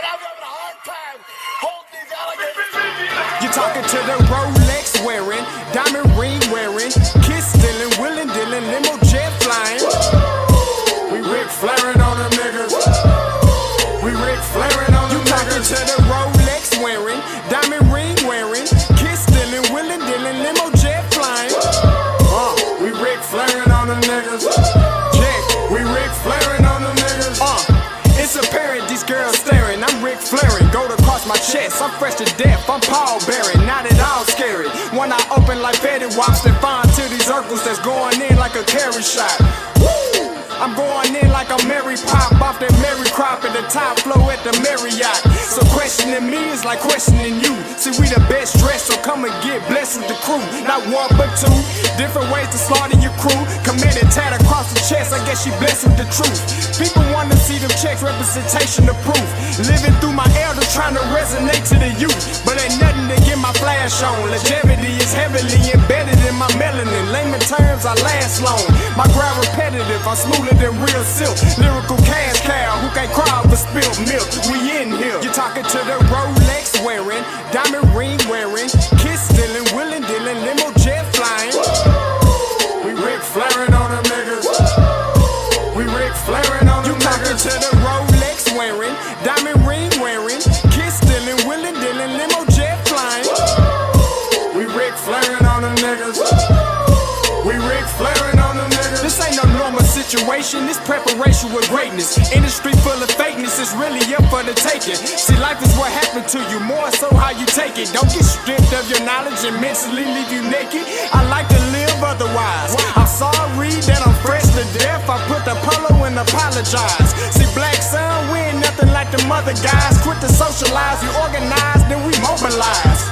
I'm having a hard time holding these alligators. You're talking to the Rolex wearing, diamond ring wearing, kiss stealing, willing dealing, limo jet flying. We Ric Flairing on them niggas. We Ric Flairing on them niggas. You talking to the Rolex wearing, diamond ring wearing, kiss stealing, willing dealing, limo jet flying. We Ric Flairing on them niggas. Check, we Ric Flairing on them niggas. It's apparent these girls staring. I'm Ric Flairing, gold across my chest. I'm fresh to death, I'm Paul Bearing, not at all scary. One eye open like Fetty Wops, then find to these Urkels that's going in like a carry shot. Woo! I'm going in like a Mary Pop off that Mary Crop at the top flow at the Marriott. So questioning me is like questioning you. See, we the best dressed, so come and get blessed with the crew. Not one but two, different ways to slaughter your crew. Committed tat across the chest, I guess she blessed with the truth. People want to see them checks, representation of proof. Living through my elders, trying to resonate to the youth. But ain't nothing to get my flash on. Longevity is heavily embedded in my melanin. Layman terms, I last long. My grind repetitive, I'm smoother than real silk. Lyrical cash cow, who can't cry over spilled milk. We in here. You're talking to the Rolex wearing, diamond ring wearing, kiss stealing, willing dealing, limo jet flying. We Ric Flairing on them niggas. We Ric Flairing on them niggas. You talking to the Rolex wearing, diamond ring wearing, kiss stealing, willing dealing, limo jet flying. We Ric Flairing on them niggas. We Ric Flairing on them niggas. This ain't no normal situation, this preparation with greatness. Industry full of fakeness, it's really up for the taking. See, life is what happened to you, more so how you take it. Don't get stripped of your knowledge and mentally leave you naked. I like to live otherwise. I'm sorry that I'm fresh to death. I put the polo and apologize. See, black son, we ain't nothing like them other guys. Quit to socialize, we organize, then we mobilize.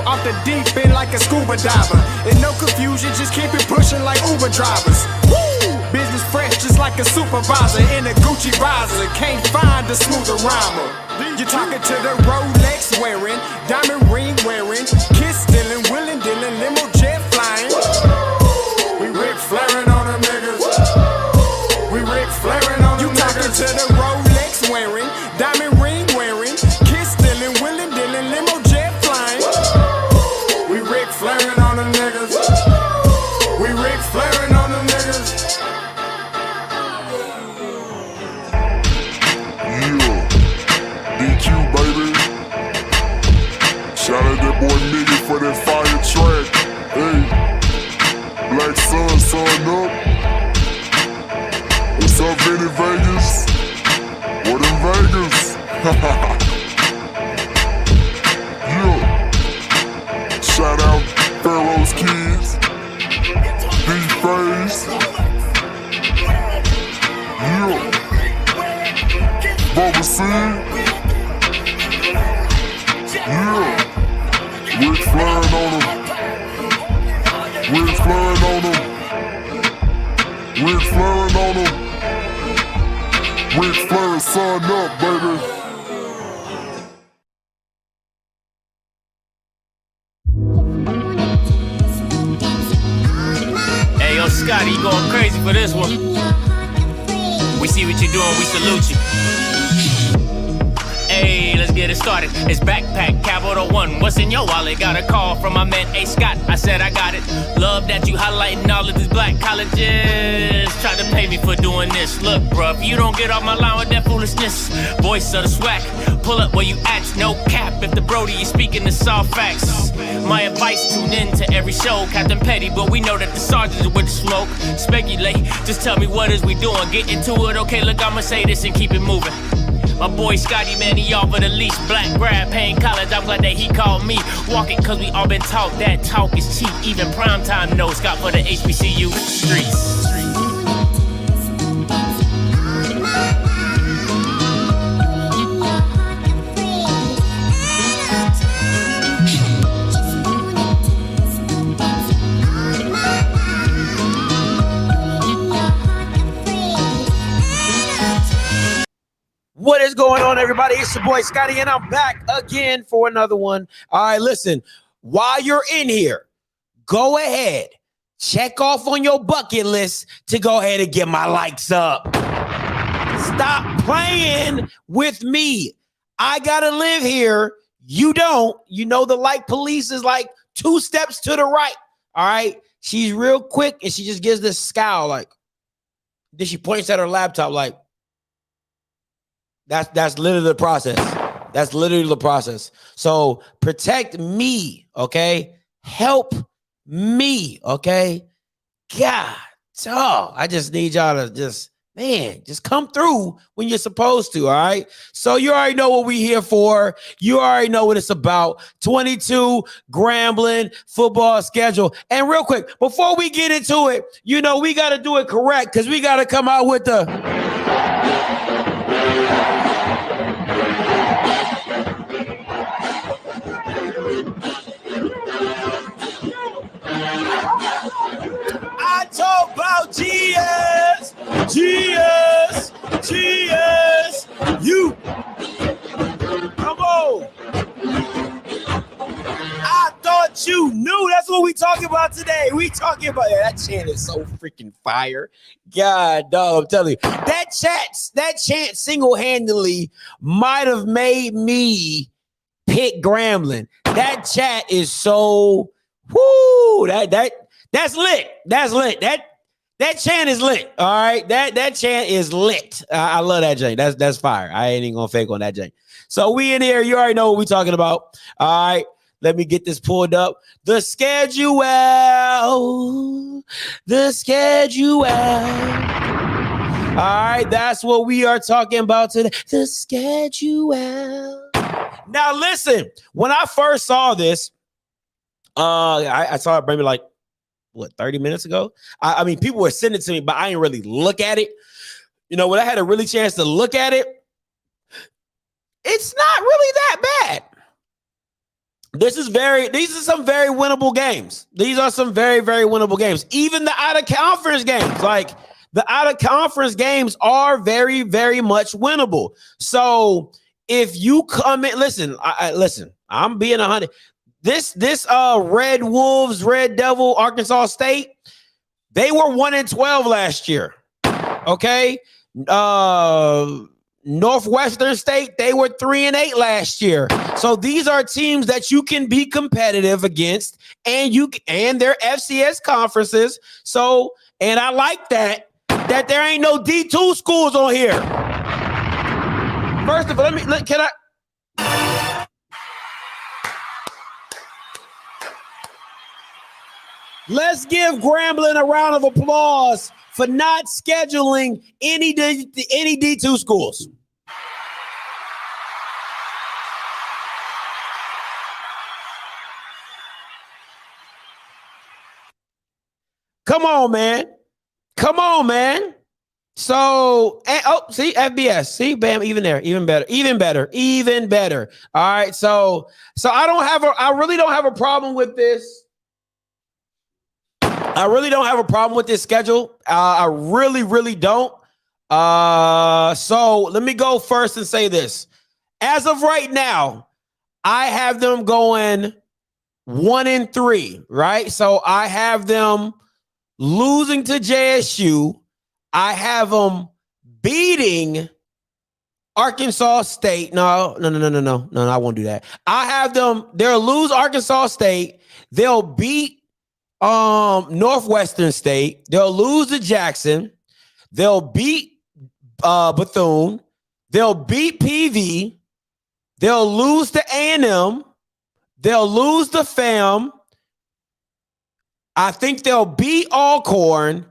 Off the deep end like a scuba diver. And no confusion, just keep it pushing like Uber drivers. Woo! Business fresh just like a supervisor in a Gucci visor. Can't find a smoother rhymer. You're talking to the Rolex wearing, diamond ring wearing, kiss stealing, willing dealing, limo jet flying. We Ric Flairing on them niggas. We Ric Flairing on them niggas. You talking to the Rolex wearing, diamond ring wearing, kiss stealing, willing dealing, limo jet flying. We Ric Flairing on them niggas. We Ric Flairing on them niggas. Yeah, DQ baby. Shout out that boy Nigga for that fire track. Hey, Black Sun, sun up. What's up, Vinny Vegas? What in Vegas? Yeah. Shout out Pharaoh's Kids, D-Phase, yeah, Moseby St, yeah, Ric Flairing on them, Ric Flairing on them, Ric Flairing on them, Ric Flair, son up, baby. Scotty, you going crazy for this one. We see what you're doing, we salute you. Hey, let's get it started. It's backpack, capital one. What's in your wallet? Got a call from my man, A. Scott. I said I got it. Love that you highlighting all of these black colleges. Try to pay me for doing this. Look, bruh, if you don't get off my line with that foolishness, voice of the swag, pull up where you at, no cap. If the Brody is speaking the soft facts, my advice, tune in to every show. Captain Petty, but we know that the sergeants are with the smoke. Speculate, just tell me what is we doing. Get into it, okay, look, I'ma say this and keep it moving. My boy Scotty, man, he offered the least. Black grad, paying college, I'm glad that he called me. Walk it, cause we all been taught that talk is cheap. Even primetime knows Scott for the HBCU streets. What is going on, everybody? It's your boy Scotty, and I'm back again for another one. All right, listen, while you're in here, go ahead, check off on your bucket list to go ahead and get my likes up. Stop playing with me. I gotta live here. You don't. You know the light police is like 2 steps to the right. All right. She's real quick and she just gives this scowl like. Then she points at her laptop like. That's literally the process. That's literally the process. So protect me, okay? Help me, okay? God, oh, I just need y'all to just come through when you're supposed to, all right? So you already know what we're here for. You already know what it's about. 22 Grambling football schedule. And real quick, before we get into it, you know, we got to do it correct because we got to come out with the... I talk about GS, you. Come on. I thought you knew. That's what we talking about today. We talking about that chant is so freaking fire. God, dog, I'm telling you. That chant single-handedly might have made me pick Grambling. That chat is so whoo. That's lit. That's lit. That chant is lit. All right. That chant is lit. I love that Jane. That's fire. I ain't even gonna fake on that Jane. So we in here. You already know what we talking about. All right. Let me get this pulled up. The schedule. The schedule. All right. That's what we are talking about today. The schedule. Now listen. When I first saw this, I saw it maybe like. What, 30 minutes ago? I mean, people were sending it to me, but I didn't really look at it. You know, when I had a really chance to look at it, it's not really that bad. These are some very winnable games. These are some very, very winnable games. Even the out-of-conference games, like the out-of-conference games are very, very much winnable. So if you come in, listen, I'm being 100. This Red Wolves, Red Devil, Arkansas State, they were 1-12 last year. Okay. Northwestern State, they were 3-8 last year. So these are teams that you can be competitive against, and their FCS conferences. So, and I like that there ain't no D2 schools on here. First of all, can I? Let's give Grambling a round of applause for not scheduling any D2 schools. Come on, man. Come on, man. So, see, FBS. See, bam, even there, even better. All right. So I really don't have a problem with this. I really don't have a problem with this schedule. I really, really don't. So let me go first and say this. As of right now, I have them going 1-3, right? So I have them losing to JSU. I have them beating Arkansas State. No, I won't do that. I have them, they'll lose Arkansas State. They'll beat Northwestern State. They'll lose to Jackson. They'll beat Bethune. They'll beat PV. They'll lose to A&M. They'll lose to FAM. I think they'll beat Alcorn.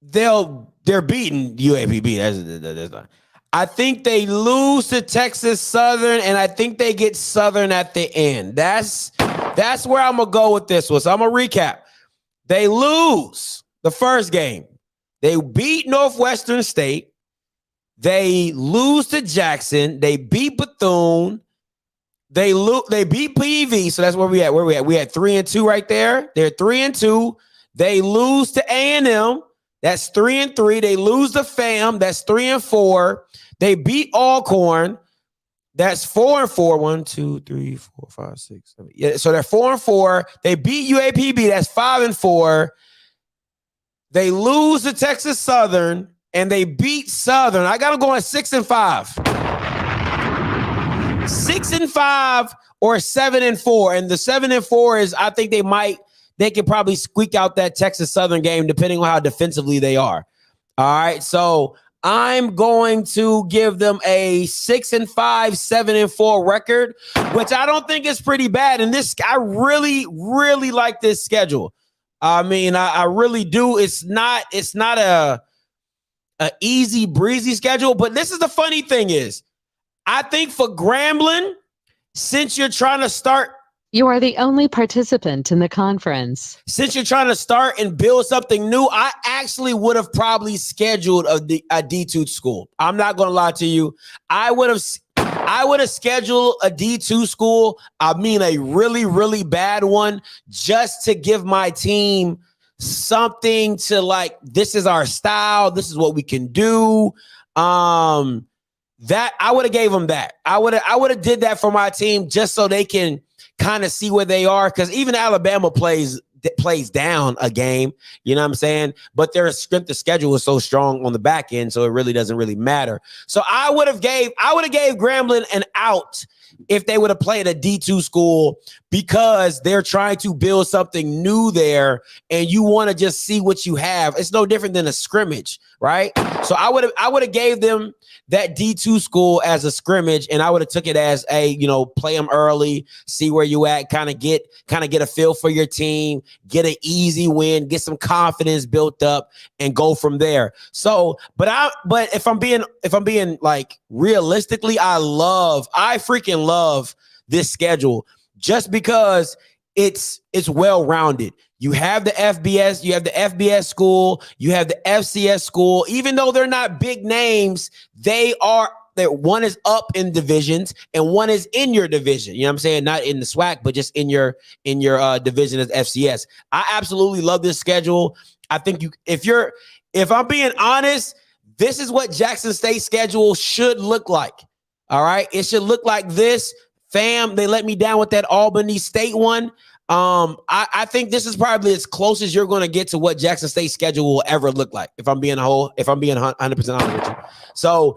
They're beating UAPB. That's not. I think they lose to Texas Southern, and I think they get Southern at the end. That's where I'm going to go with this one. So I'm going to recap. They lose the first game. They beat Northwestern State. They lose to Jackson. They beat Bethune. They beat PV. So that's where we at. We had 3-2 right there. They're 3-2. They lose to A&M. That's 3-3. They lose to FAM. That's 3-4. They beat Alcorn. That's 4-4. 1, 2, 3, 4, 5, 6, 7. Yeah, so they're 4-4. They beat UAPB. That's 5-4. They lose to Texas Southern, and they beat Southern. I got them going 6-5. 6-5 or 7-4. And the 7-4 is, I think they could probably squeak out that Texas Southern game depending on how defensively they are. All right. So I'm going to give them a 6-5, 7-4 record, which I don't think is pretty bad. And I really, really like this schedule. I mean, I really do. It's not a easy breezy schedule, but this is the funny thing is, I think for Grambling, since you're trying to start, you are the only participant in the conference. Since you're trying to start and build something new, I actually would have probably scheduled a D2 school. I'm not going to lie to you. I would have scheduled a D2 school. I mean, a really, really bad one, just to give my team something to like, this is our style. This is what we can do. That I would have gave them that. I would have did that for my team just so they can kind of see where they are. Because even Alabama plays down a game, you know what I'm saying? But their strength of schedule is so strong on the back end, so it really doesn't really matter. So I would have gave Grambling an out if they would have played a D2 school, because they're trying to build something new there and you want to just see what you have. It's no different than a scrimmage, right? So I would have gave them that D2 school as a scrimmage, and I would have took it as a, play them early, see where you at, kind of get a feel for your team, get an easy win, get some confidence built up, and go from there. So, but if I'm being like realistically, I freaking love this schedule just because it's well-rounded. You have the FBS, you have the FBS school, you have the FCS school. Even though they're not big names, one is up in divisions and one is in your division. You know what I'm saying? Not in the SWAC, but just in your division as FCS. I absolutely love this schedule. I think if I'm being honest, this is what Jackson State's schedule should look like. All right. It should look like this. Fam, they let me down with that Albany State one. I think this is probably as close as you're going to get to what Jackson State's schedule will ever look like. If I'm being 100% honest with you. So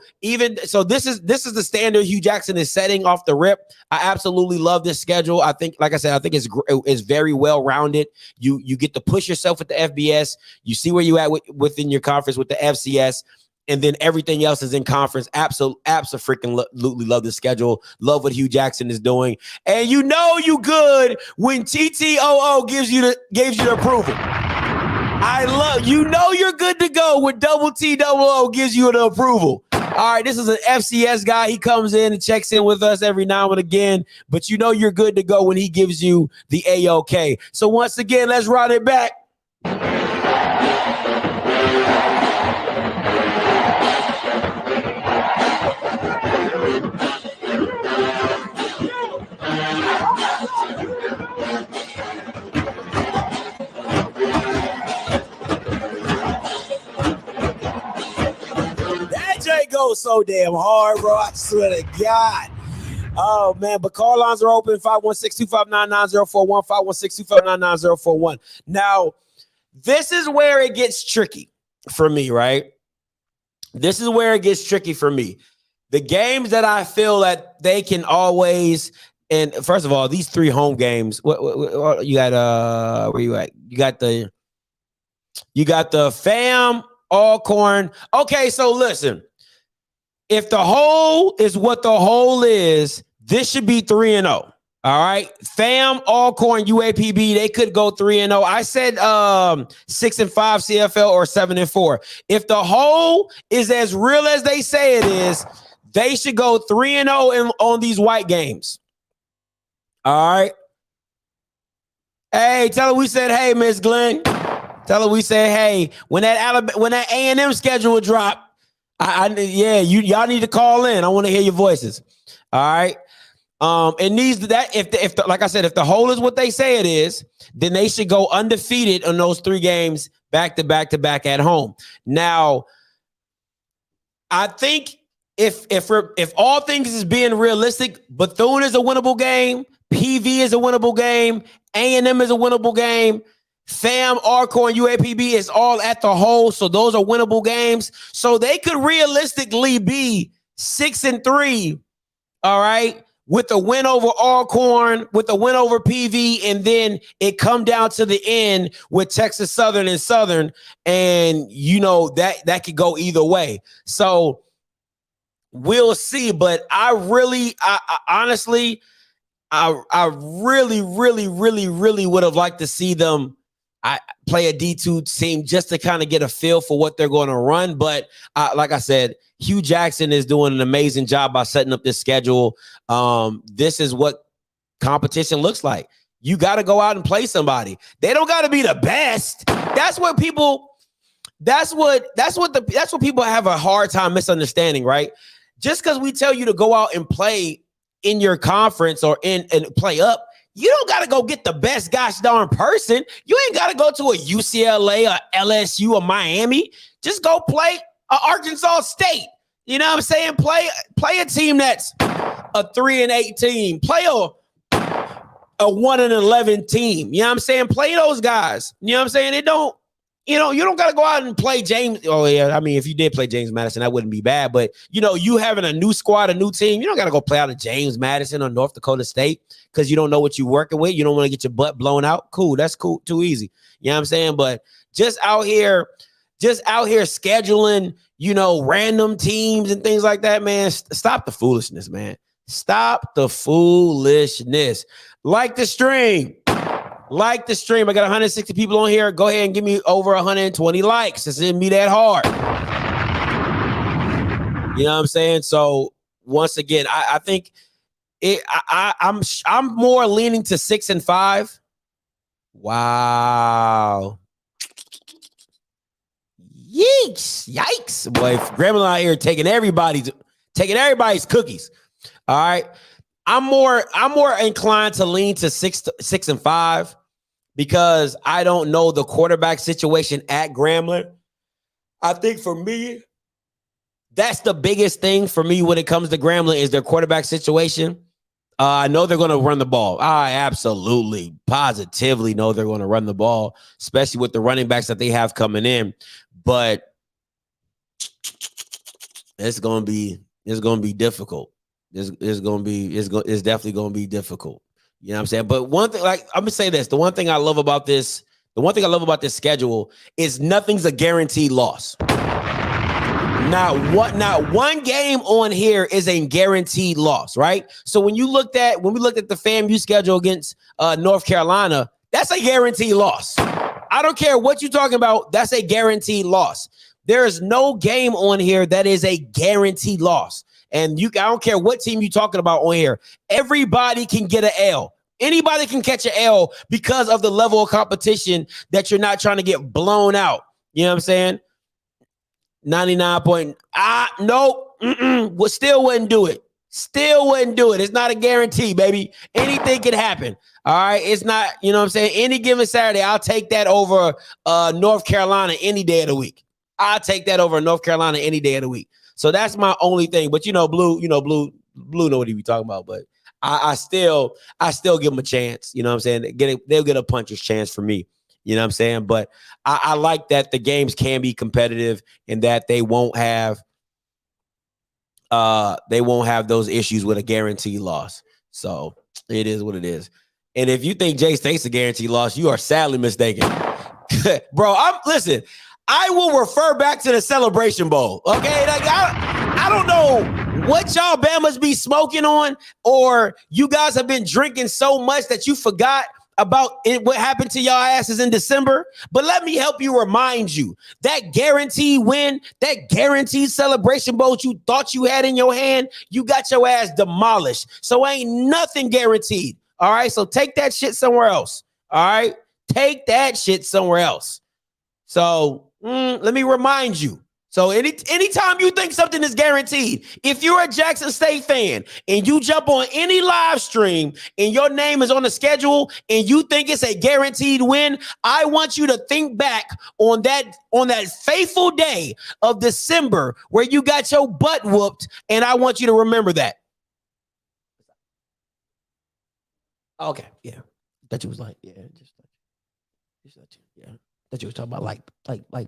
this is the standard Hugh Jackson is setting off the rip. I absolutely love this schedule. I think, like I said, I think it's very well rounded. You get to push yourself with the FBS. You see where you at within your conference with the FCS. And then everything else is in conference. Absolutely love the schedule. Love what Hugh Jackson is doing. And you good when TTOO gives you the approval. You're good to go when double TOO gives you the approval. All right, this is an FCS guy. He comes in and checks in with us every now and again. But you're good to go when he gives you the AOK. So once again, let's run it back. Goes so damn hard, bro. I swear to God. Oh, man. But call lines are open. 516-259-9041. 516-259-9041. Now, this is where it gets tricky for me, right? This is where it gets tricky for me. The games that I feel that they can always, and first of all, these 3 home games, what you got, where you at? You got the FAM, Alcorn. Okay, so listen. If the whole is what the whole is, this should be 3-0. All right. FAM, Alcorn, UAPB, they could go 3-0. I said 6-5 CFL or 7-4. If the whole is as real as they say it is, they should go 3-0 on these white games. All right. Hey, tell her we said, hey, Miss Glenn. Tell her we said, hey, when that A&M schedule drop, y'all need to call in. I want to hear your voices. All right. It needs that if like I said, if the whole is what they say it is, then they should go undefeated on those 3 games back to back at home. Now, I think if all things is being realistic, Bethune is a winnable game, PV is a winnable game, A&M is a winnable game. FAM, Alcorn, UAPB is all at the hole, so those are winnable games. So they could realistically be 6-3, all right, with a win over Alcorn, with a win over PV, and then it come down to the end with Texas Southern and Southern, and you know that could go either way. So we'll see. But I honestly, I really would have liked to see them play a D2 team just to kind of get a feel for what they're going to run. But like I said, Hugh Jackson is doing an amazing job by setting up this schedule. This is what competition looks like. You got to go out and play somebody. They don't got to be the best. That's what people have a hard time misunderstanding, right? Just because we tell you to go out and play in your conference or and play up, you don't got to go get the best gosh darn person. You ain't got to go to a UCLA or LSU or Miami. Just go play Arkansas State. You know what I'm saying? Play a team that's a 3-8 team. Play a 1-11 team. You know what I'm saying? Play those guys. You know what I'm saying? You don't got to go out and play James. Oh, yeah. I mean, if you did play James Madison, that wouldn't be bad. But, you having a new squad, a new team, you don't got to go play out of James Madison or North Dakota State because you don't know what you're working with. You don't want to get your butt blown out. Cool. That's cool. Too easy. You know what I'm saying? But just out here scheduling, random teams and things like that, man. Stop the foolishness, man. Stop the foolishness. Like the stream. I got 160 people on here. Go ahead and give me over 120 likes. It's in me that hard. You know what I'm saying? So once again, I think I'm more leaning to 6-5. Wow. Yikes. Boy, Grambling out here taking everybody's cookies. All right. I'm more inclined to lean to 6-5 because I don't know the quarterback situation at Grambling. I think for me, that's the biggest thing for me when it comes to Grambling is their quarterback situation. I know they're going to run the ball. I absolutely, positively know they're going to run the ball, especially with the running backs that they have coming in. But it's going to be difficult. It's definitely going to be difficult. You know what I'm saying? But one thing, I'm going to say this, the one thing I love about this schedule is nothing's a guaranteed loss. Not one game on here is a guaranteed loss, right? So when we looked at the FAMU schedule against North Carolina, that's a guaranteed loss. I don't care what you're talking about. That's a guaranteed loss. There is no game on here that is a guaranteed loss. And I don't care what team you're talking about on here. Everybody can get an L. Anybody can catch an L because of the level of competition that you're not trying to get blown out. You know what I'm saying? 99 nope. Still wouldn't do it. It's not a guarantee, baby. Anything can happen. All right. It's not, you know what I'm saying? Any given Saturday, I'll take that over North Carolina any day of the week. I'll take that over North Carolina any day of the week. So that's my only thing. But Blue know what he be talking about. But I still give him a chance. You know what I'm saying? They'll get a puncher's chance for me. You know what I'm saying? But I like that the games can be competitive and that they won't have those issues with a guaranteed loss. So it is what it is. And if you think J-State's a guaranteed loss, you are sadly mistaken. Bro, listen, I will refer back to the Celebration Bowl. Okay. Like, I don't know what y'all Bamas be smoking on, or you guys have been drinking so much that you forgot about it, what happened to y'all asses in December. But let me help you remind you that guaranteed win, that guaranteed Celebration Bowl you thought you had in your hand, you got your ass demolished. So ain't nothing guaranteed. All right. So take that shit somewhere else. All right. Take that shit somewhere else. So let me remind you. So anytime you think something is guaranteed, if you're a Jackson State fan and you jump on any live stream and your name is on the schedule and you think it's a guaranteed win, I want you to think back on that fateful day of December where you got your butt whooped, and I want you to remember that. Okay, yeah. That you was like, yeah, just yeah. That you was talking about like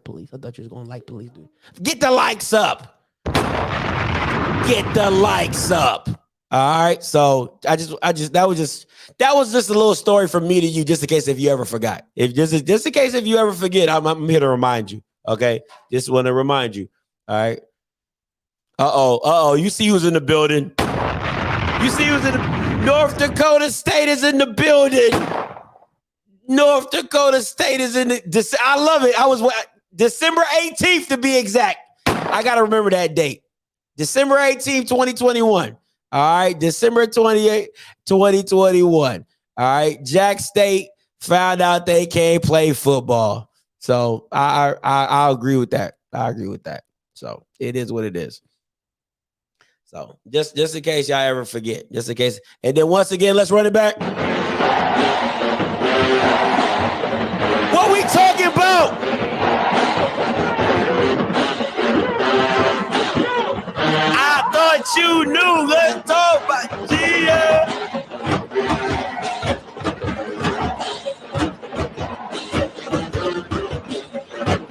police. I thought you was going like police, dude. Get the likes up. Get the likes up. All right. So that was just a little story from me to you, just in case if you ever forgot. If just in case if you ever forget, I'm here to remind you. Okay. Just want to remind you. All right. You see who's in the building. You see who's in the North Dakota State is in the building. North Dakota State is in the I love it. I was December 18th to be exact. I got to remember that date. December 18th, 2021. All right. December 28th, 2021. All right. Jack State found out they can't play football. So I agree with that. I agree with that. So it is what it is. So just in case y'all ever forget, just in case. And then once again, let's run it back. What we talking about? I thought you knew. Let's talk about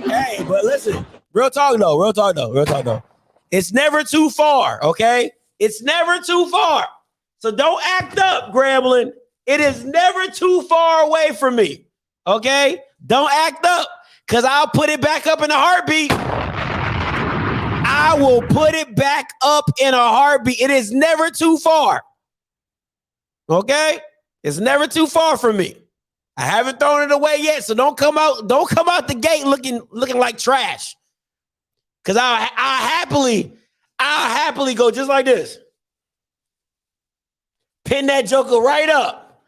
Hey, but listen, real talk though. It's never too far, okay? It's never too far. So don't act up, Grambling. It is never too far away from me, okay? Don't act up, because I'll put it back up in a heartbeat. I will put it back up in a heartbeat. It is never too far, okay? It's never too far from me. I haven't thrown it away yet, so don't come out the gate looking like trash. Because I'll happily go just like this. Pin that joker right up.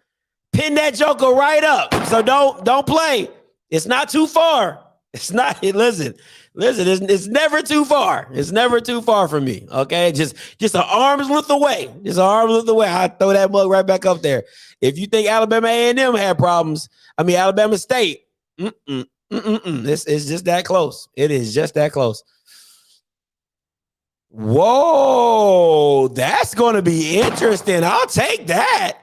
So don't play. It's not too far. It's not. Listen. It's never too far. It's never too far from me. Okay, just an arm's length away. I throw that mug right back up there. If you think Alabama A&M had problems, Alabama State. This is just that close. It is just that close. Whoa, that's going to be interesting. I'll take that.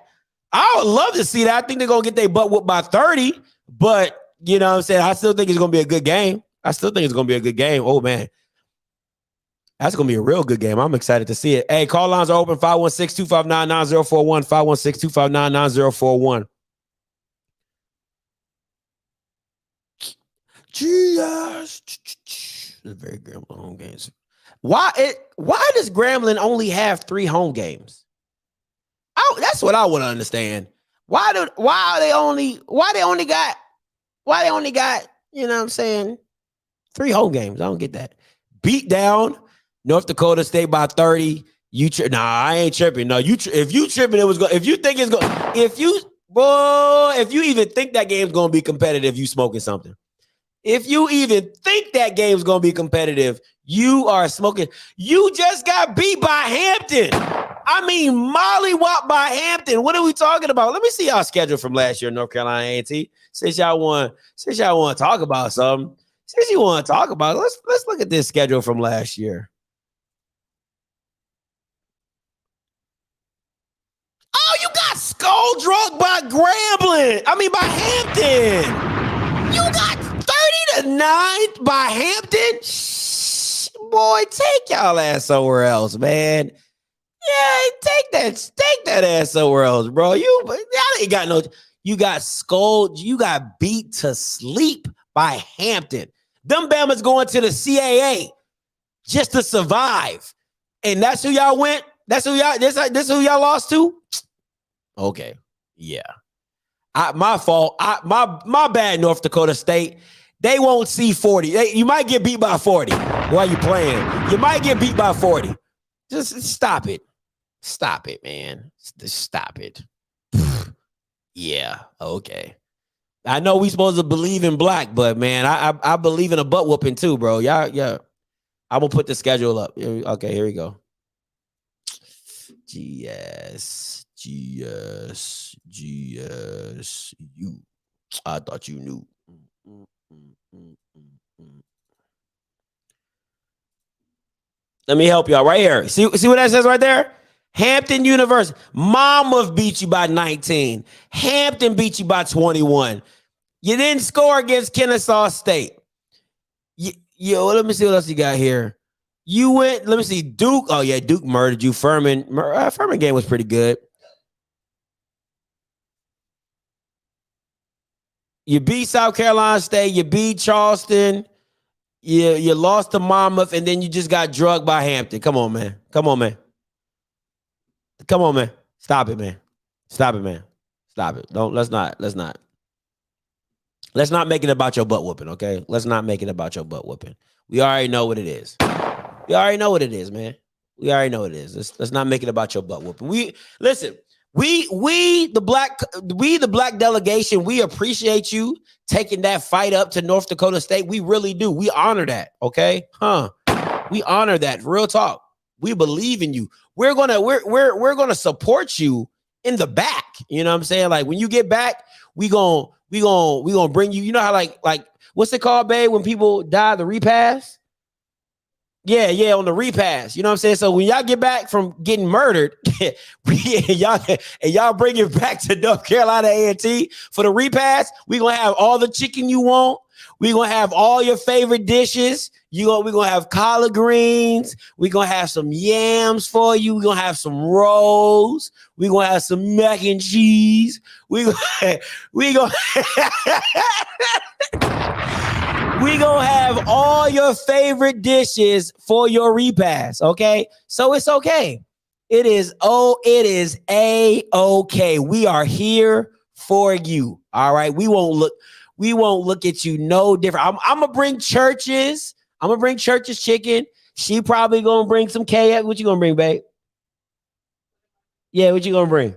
I would love to see that. I think they're going to get their butt whooped by 30, but you know what I'm saying? I still think it's going to be a good game. Oh, man. That's going to be a real good game. I'm excited to see it. Hey, call lines are open, 516-259-9041, 516-259-9041. Cheers. Very Grambling home games. Why does Grambling only have 3 home games? That's what I want to understand. Why they only got, you know what I'm saying, 3 home games? I don't get that. Beat down North Dakota State by 30. I ain't tripping. No, if you tripping, it was going. If you think it's going, if you even think that game's going to be competitive, you smoking something. If you even think that game's going to be competitive, you are smoking. You just got beat by Hampton. Mollywop by Hampton. What are we talking about? Let me see y'all schedule from last year, North Carolina A&T. Since y'all want to talk about something. Since you want to talk about it, let's look at this schedule from last year. Oh, you got skull drunk by Grambling. By Hampton. You got 30-9 by Hampton. Boy, take y'all ass somewhere else, man. Yeah, take that ass somewhere else, bro. Y'all ain't got no. You got beat to sleep by Hampton. Them Bama's going to the CAA just to survive. And that's who y'all went? This who y'all lost to? Okay. Yeah. My fault. My bad, North Dakota State. They won't see 40. You might get beat by 40 while you playing. You might get beat by 40. Just stop it. Stop it, man. Stop it. Yeah. Okay. I know we supposed to believe in black, but man, I believe in a butt whooping too, bro. Yeah. I'm gonna put the schedule up. Okay, here we go. GS. You. I thought you knew. Let me help y'all right here. See what that says right there? Hampton University. Monmouth beat you by 19. Hampton beat you by 21. You didn't score against Kennesaw State. Let me see what else you got here. You went, let me see, Duke. Oh, yeah, Duke murdered you. Furman game was pretty good. You beat South Carolina State. You beat Charleston. You lost to Monmouth, and then you just got drugged by Hampton. Come on, man. Come on, man. Come on, man. Stop it, man. Stop it, man. Stop it. Let's not make it about your butt whooping, okay? Let's not make it about your butt whooping. We already know what it is. We already know what it is, man. We already know what it is. Let's not make it about your butt whooping. We the black delegation, we appreciate you taking that fight up to North Dakota State. We really do. We honor that, okay? We honor that. Real talk. We believe in you. We're gonna support you in the back. You know what I'm saying? Like when you get back, we gonna bring you. You know how like what's it called, babe? When people die, the repass. Yeah, on the repass. You know what I'm saying? So when y'all get back from getting murdered, y'all bring it back to North Carolina A&T for the repass. We're gonna have all the chicken you want. We're gonna have all your favorite dishes. We're gonna have collard greens. We're gonna have some yams for you. We're gonna have some rolls. We're gonna have some mac and cheese. We gonna we gonna have all your favorite dishes for your repass, okay? So it's okay. It is A-okay. We are here for you, all right? We won't look at you no different. I'm gonna bring Churches. I'm gonna bring Churches chicken. She probably gonna bring some KF. What you gonna bring, babe? Yeah, what you gonna bring?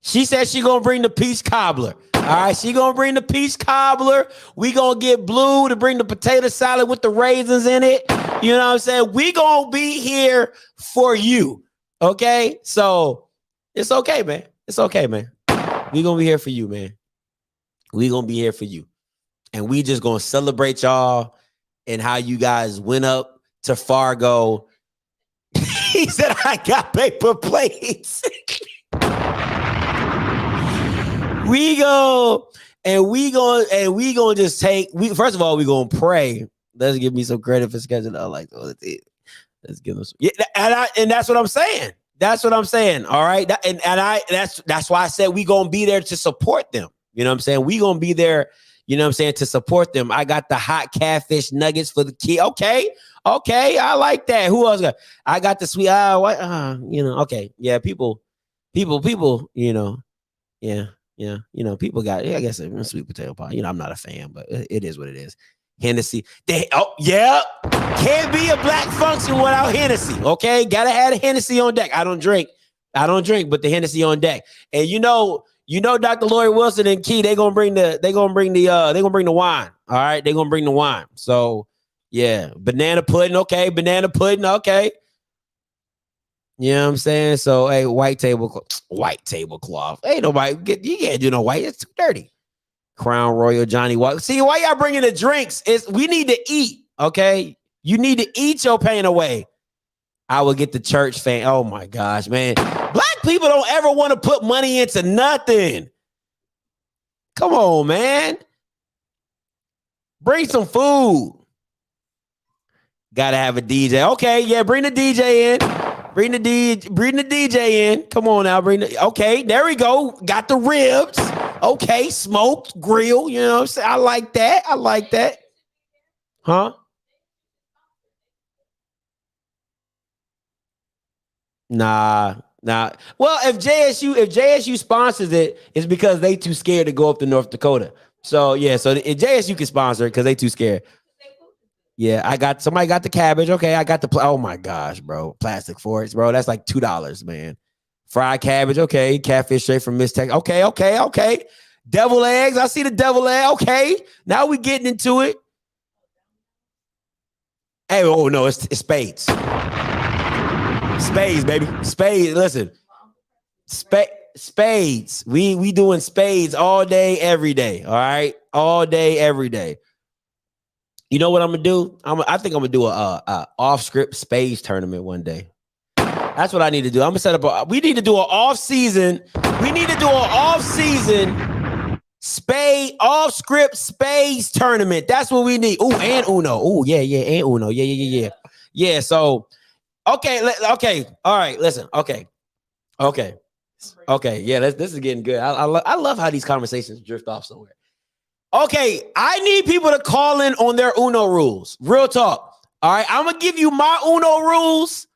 She said she gonna bring the peach cobbler. All right, she gonna bring the peach cobbler. We gonna get Blue to bring the potato salad with the raisins in it. You know what I'm saying? We gonna be here for you. Okay, so it's okay, man. It's okay, man. We gonna be here for you, man. We gonna be here for you, and we just gonna celebrate y'all and how you guys went up to Fargo. He said, "I got paper plates." We gonna just take. First of all, we gonna pray. Let's give me some credit for scheduling. I like, let's give us. Yeah, and that's what I'm saying. That's what I'm saying. All right, that's why I said we gonna be there to support them. You know what I'm saying? We gonna be there. You know what I'm saying, to support them. I got the hot catfish nuggets for the kid. Okay, I like that. Who else got? I got the sweet. Okay, yeah. People. You know, yeah. Yeah, you know, people got, I guess, a sweet potato pie. You know, I'm not a fan, but it is what it is. Hennessy. Can't be a black function without Hennessy. Okay, gotta have a Hennessy on deck. I don't drink, but the Hennessy on deck. And you know, Dr. Lori Wilson and Key, they gonna bring the wine. All right, they gonna bring the wine. So yeah, banana pudding. Okay, Okay. You know what I'm saying? So, hey, white tablecloth. Hey, nobody you can't do no white. It's too dirty. Crown Royal Johnny Walker. See, why y'all bringing the drinks? We need to eat, okay? You need to eat your pain away. I will get the church fan. Oh my gosh, man. Black people don't ever want to put money into nothing. Come on, man. Bring some food. Gotta have a DJ. Okay, yeah, bring the DJ in. Bring the DJ in. Come on now, okay, there we go. Got the ribs. Okay, smoked, grill. You know what I'm saying? I like that. Huh? Nah. Well, if JSU sponsors it, it's because they too scared to go up to North Dakota. So yeah, so if JSU can sponsor it because they too scared. Yeah, somebody got the cabbage. Okay, I got oh my gosh, bro. Plastic forks, bro. That's like $2, man. Fried cabbage. Okay, catfish straight from Miss Tech. Okay. Devil eggs. I see the devil egg. Okay, now we getting into it. Hey, oh no, it's spades. Spades, baby. Spades. Listen, spades. We doing spades all day, every day. All right, all day, every day. You know what I'm gonna do? I think I'm gonna do a OFFScript spades tournament one day. That's what I need to do. I'm gonna set up we need to do an off season. We need to do an off season OFFScript Spades tournament. That's what we need. Ooh, and Uno. Ooh, yeah, and Uno. Yeah. Yeah, so okay, okay. All right, listen. Okay. Yeah, this is getting good. I love how these conversations drift off somewhere. Okay, I need people to call in on their Uno rules. Real talk. All right, I'm gonna give you my Uno rules.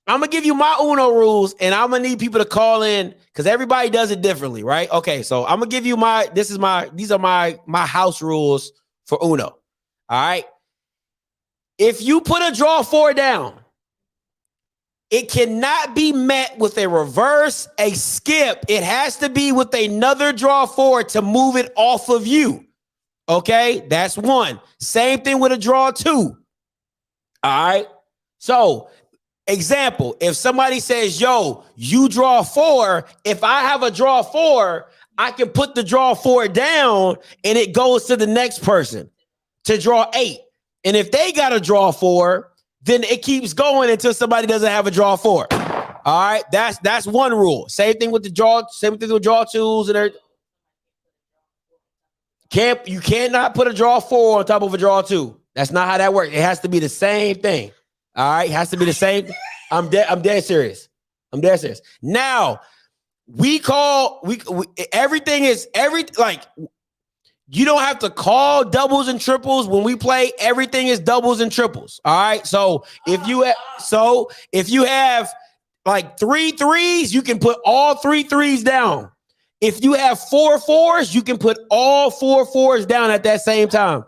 And I'm gonna need people to call in because everybody does it differently, right? Okay, so I'm gonna give you these are my house rules for Uno. All right. If you put a draw 4 down, it cannot be met with a reverse, a skip. It has to be with another draw 4 to move it off of you. Okay, that's 1. Same thing with a draw 2. All right. So, example, if somebody says, yo, you draw 4, if I have a draw 4, I can put the draw 4 down and it goes to the next person to draw 8. And if they got a draw 4, then it keeps going until somebody doesn't have a draw 4. All right, that's one rule. Same thing with the draw, same thing with draw 2s and everything. You cannot put a draw 4 on top of a draw 2. That's not how that works. It has to be the same thing. All right, it has to be the same. I'm dead serious. Now, everything is you don't have to call doubles and triples when we play. Everything is doubles and triples. All right. So if you have like 3 3s, you can put all 3 3s down. If you have 4 4s, you can put all 4 4s down at that same time.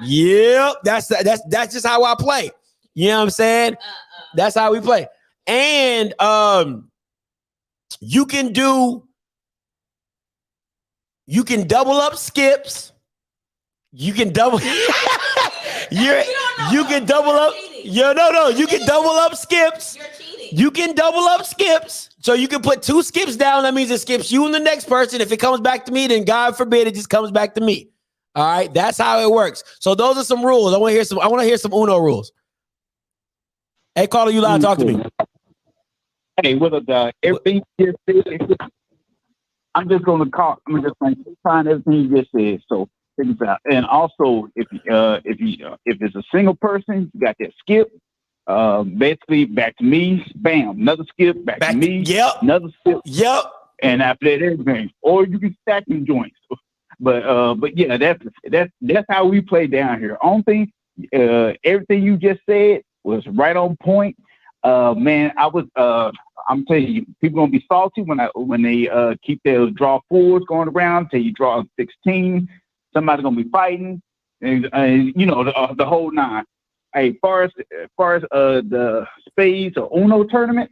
Yep. That's just how I play. You know what I'm saying? That's how we play. And you can double up skips. You can double you can double up. You can double up skips. You're cheating. You can double up skips. So you can put 2 skips down. That means it skips you and the next person. If it comes back to me, then God forbid it just comes back to me. All right. That's how it works. So those are some rules. I want to hear some Uno rules. Hey, caller, you loud. Talk to me. Hey, what up, guy? Everything you just said, I'm just going to find everything you just said. So check this out. And also, if it's a single person, you got that skip. Basically, back to me. Bam, another skip. Back to me. Yep. Another skip. Yep. And after that, everything. Or you can stack them joints. But yeah, that's how we play down here. Only thing, everything you just said was right on point. Man, I'm telling you, people gonna be salty when they keep their draw 4s going around till you draw 16. Somebody's gonna be fighting, and the whole 9. Hey, far as the Spades or Uno tournament,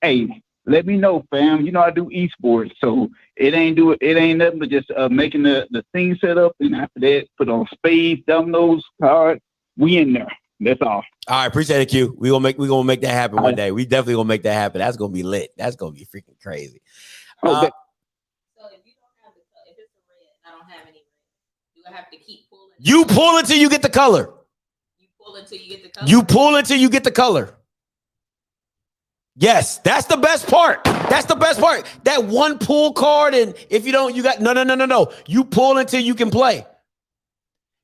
hey, let me know, fam. You know I do esports, so it ain't nothing but just making the thing set up, and after that, put on spades, dominoes, cards. We in there. That's all. All right, appreciate it, Q. We gonna make that happen one day. We definitely gonna make that happen. That's gonna be lit. That's gonna be freaking crazy. So if you don't have if it's a red, I don't have any red. Do I have to keep pulling? You pull until you get the color. You pull until you get the color. You pull until you get the color. Yes, that's the best part. That's the best part. That one pull card, and if you don't, you got no. You pull until you can play.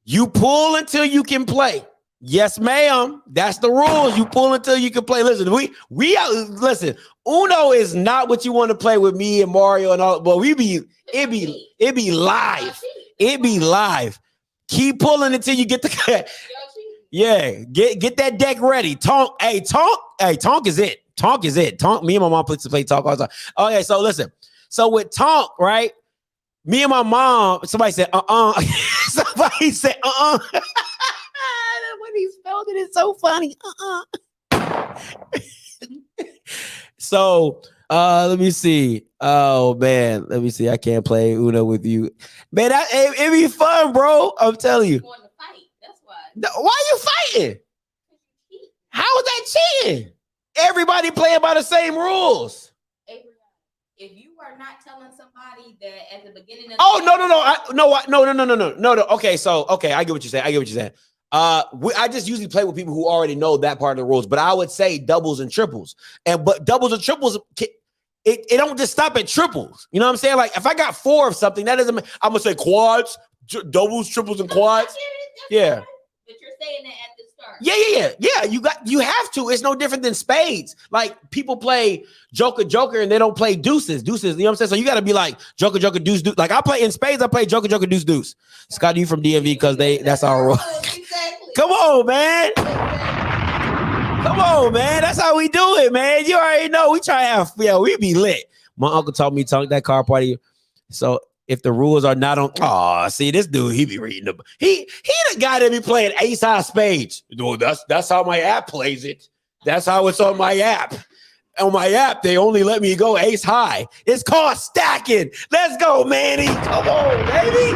You pull until you can play. Yes, ma'am. That's the rules. You pull until you can play. Listen, listen. Uno is not what you want to play with me and Mario and all. But it be live. It be live. Keep pulling until you get the. Yeah, get that deck ready. Tonk is it. Tonk is it. Tonk. Me and my mom play Tonk all the time. Okay, so listen. So with Tonk, right? Me and my mom. Somebody said, Somebody said, When he spelled it, it's so funny. So let me see. Oh man, let me see. I can't play Uno with you, man. It'd be fun, bro. I'm telling you. Want to fight? That's why. Why are you fighting? How is that cheating? Everybody playing by the same rules. If you are not telling somebody that at the beginning of no. Okay, I get what you're saying. I just usually play with people who already know that part of the rules, but I would say doubles and triples. But doubles and triples, it don't just stop at triples. You know what I'm saying? Like if I got 4 of something, that doesn't mean I'm gonna say quads, doubles, triples, and quads. Yeah. But you're saying that at the start. Yeah. You have to. It's no different than spades. Like people play Joker, and they don't play deuces. You know what I'm saying? So you got to be like Joker, deuce. Like I play in spades. I play Joker, deuce. Scott, you from DMV because that's our rule. Exactly. Come on, man. Come on, man. That's how we do it, man. You already know. We try to have, we be lit. My uncle taught me to that car party. So if the rules are not on, see this dude, he be reading them. He the guy that be playing ace high spades. Well, that's how my app plays it. That's how it's on my app. On my app, they only let me go ace high. It's called stacking. Let's go, Manny. Come on, baby.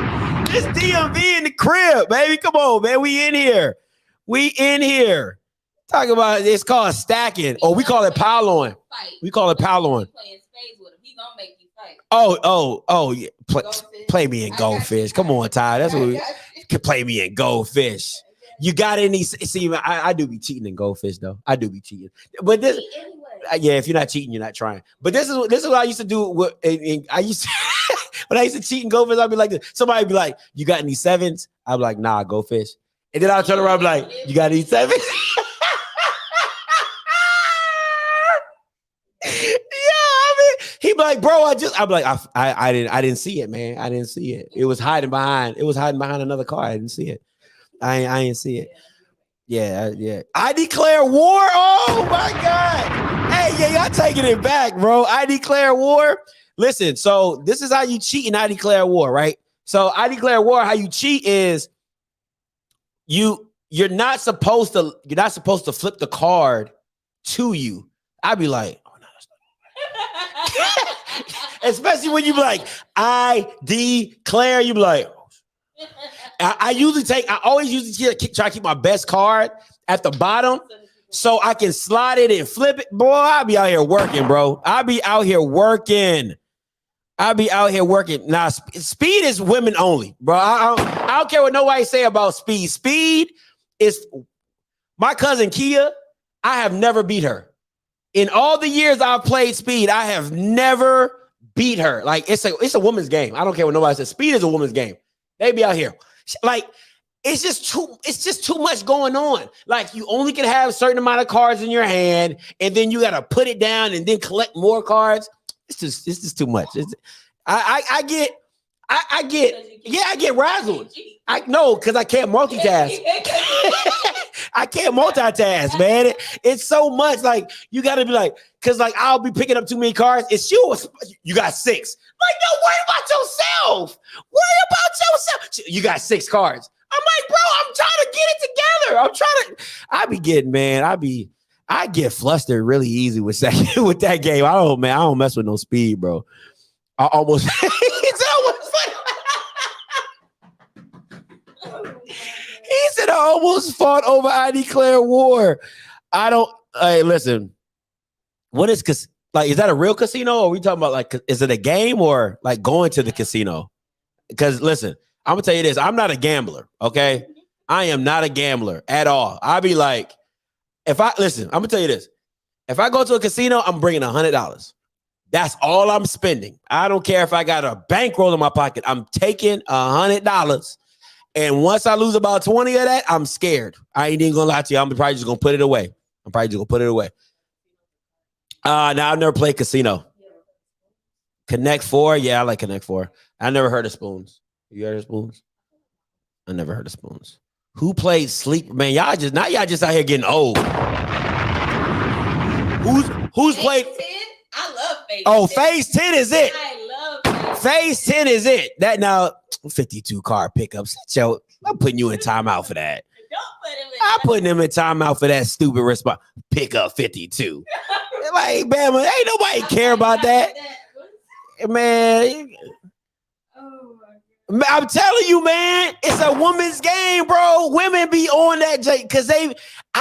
This DMV in the crib, baby. Come on, man. We in here. Talk about it's called stacking. Or we call it pile-on. We call it pile-on. Playing spades with him. He gonna make you fight. Oh, yeah. Play me in goldfish. Come on, Ty. That's what we can play me in goldfish. You got any? See, I do be cheating in goldfish though. I do be cheating, but this, yeah. If you're not cheating, you're not trying. But this is what I used to do. I used to when I used to cheat in goldfish. I'd be like, somebody would be like, "You got any sevens?" I'd be like, "Nah, goldfish." And then I'll turn around and be like, "You got any sevens?" He'd be like, bro, I'm like, I didn't see it, man. I didn't see it. It was hiding behind another car. I didn't see it. I didn't see it. Yeah. I declare war. Oh my God. Hey, y'all taking it back, bro. I declare war. Listen, so this is how you cheat and I declare war, right? So I declare war. How you cheat is you're not supposed to flip the card to you. I'd be like, especially when you be like, I declare, you be like, I always usually try to keep my best card at the bottom so I can slide it and flip it. Boy, I'll be out here working, bro. I'll be out here working. Now, speed is women only, bro. I don't care what nobody say about speed. Speed is my cousin Kia. I have never beat her. In all the years I've played speed, I have never beat her. Like it's a woman's game. I don't care what nobody says. Speed is a woman's game. They be out here. Like it's just too much going on. Like you only can have a certain amount of cards in your hand, and then you gotta put it down and then collect more cards. It's just too much. I get razzled. I know because I can't multitask. I can't multitask, man. It's so much. Like you got to be like, because like I'll be picking up too many cards. It's you got 6. Like, no, worry about yourself. You got 6 cards. I'm like, bro, I'm trying to get it together. I get flustered really easy with that game. I don't mess with no speed, bro. I almost. He said I almost fought over I declare war. I don't. Hey, listen. What is is that a real casino? Or are we talking about like is it a game or like going to the casino? Because listen, I'm gonna tell you this. I'm not a gambler. Okay, I am not a gambler at all. I'll be like, I'm gonna tell you this. If I go to a casino, I'm bringing $100. That's all I'm spending. I don't care if I got a bankroll in my pocket. I'm taking $100. And once I lose about 20 of that, I'm scared. I ain't even gonna lie to you. I'm probably just gonna put it away. Now I've never played casino. Connect 4, yeah, I like Connect 4. I never heard of spoons. You heard of spoons? I never heard of spoons. Who played sleep? Man, y'all just out here getting old. Who's played? I love Phase 10. Oh, Phase 10 is it. I love Phase 10 is it. That now 52 card pickups. So I'm putting you in timeout for that. I'm putting him in timeout for that stupid response. Pick up 52. Like, man, ain't nobody care about that. Man. I'm telling you, man, it's a woman's game, bro. Women be on that because I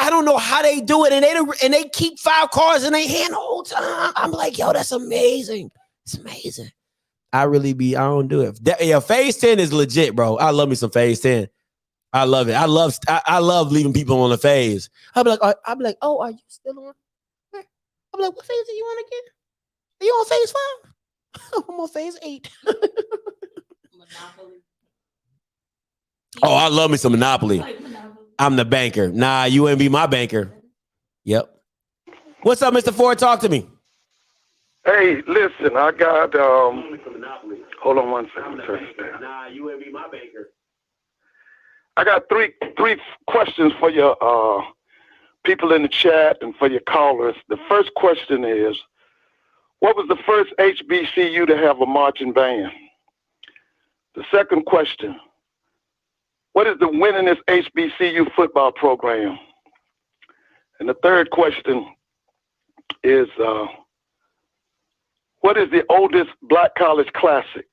don't know how they do it, and they keep 5 cards in their hand the whole time. I'm like, yo, that's amazing. It's amazing. I don't do it. Phase 10 is legit, bro. I love me some Phase 10. I love it. I love leaving people on the phase. I'll be like, oh, are you still on? I'm like, what phase are you on again? Are you on phase 5. I'm on phase 8. Monopoly. Oh, I love me some Monopoly. Like Monopoly. I'm the banker. Nah, you wouldn't be my banker. Yep. What's up, Mr. Ford? Talk to me. Hey, listen, I got hold on one second. Nah, you wouldn't be my banker. I got three questions for your people in the chat and for your callers. The first question is, what was the first HBCU to have a marching band? The second question, what is the winningest HBCU football program? And the third question is, what is the oldest black college classic?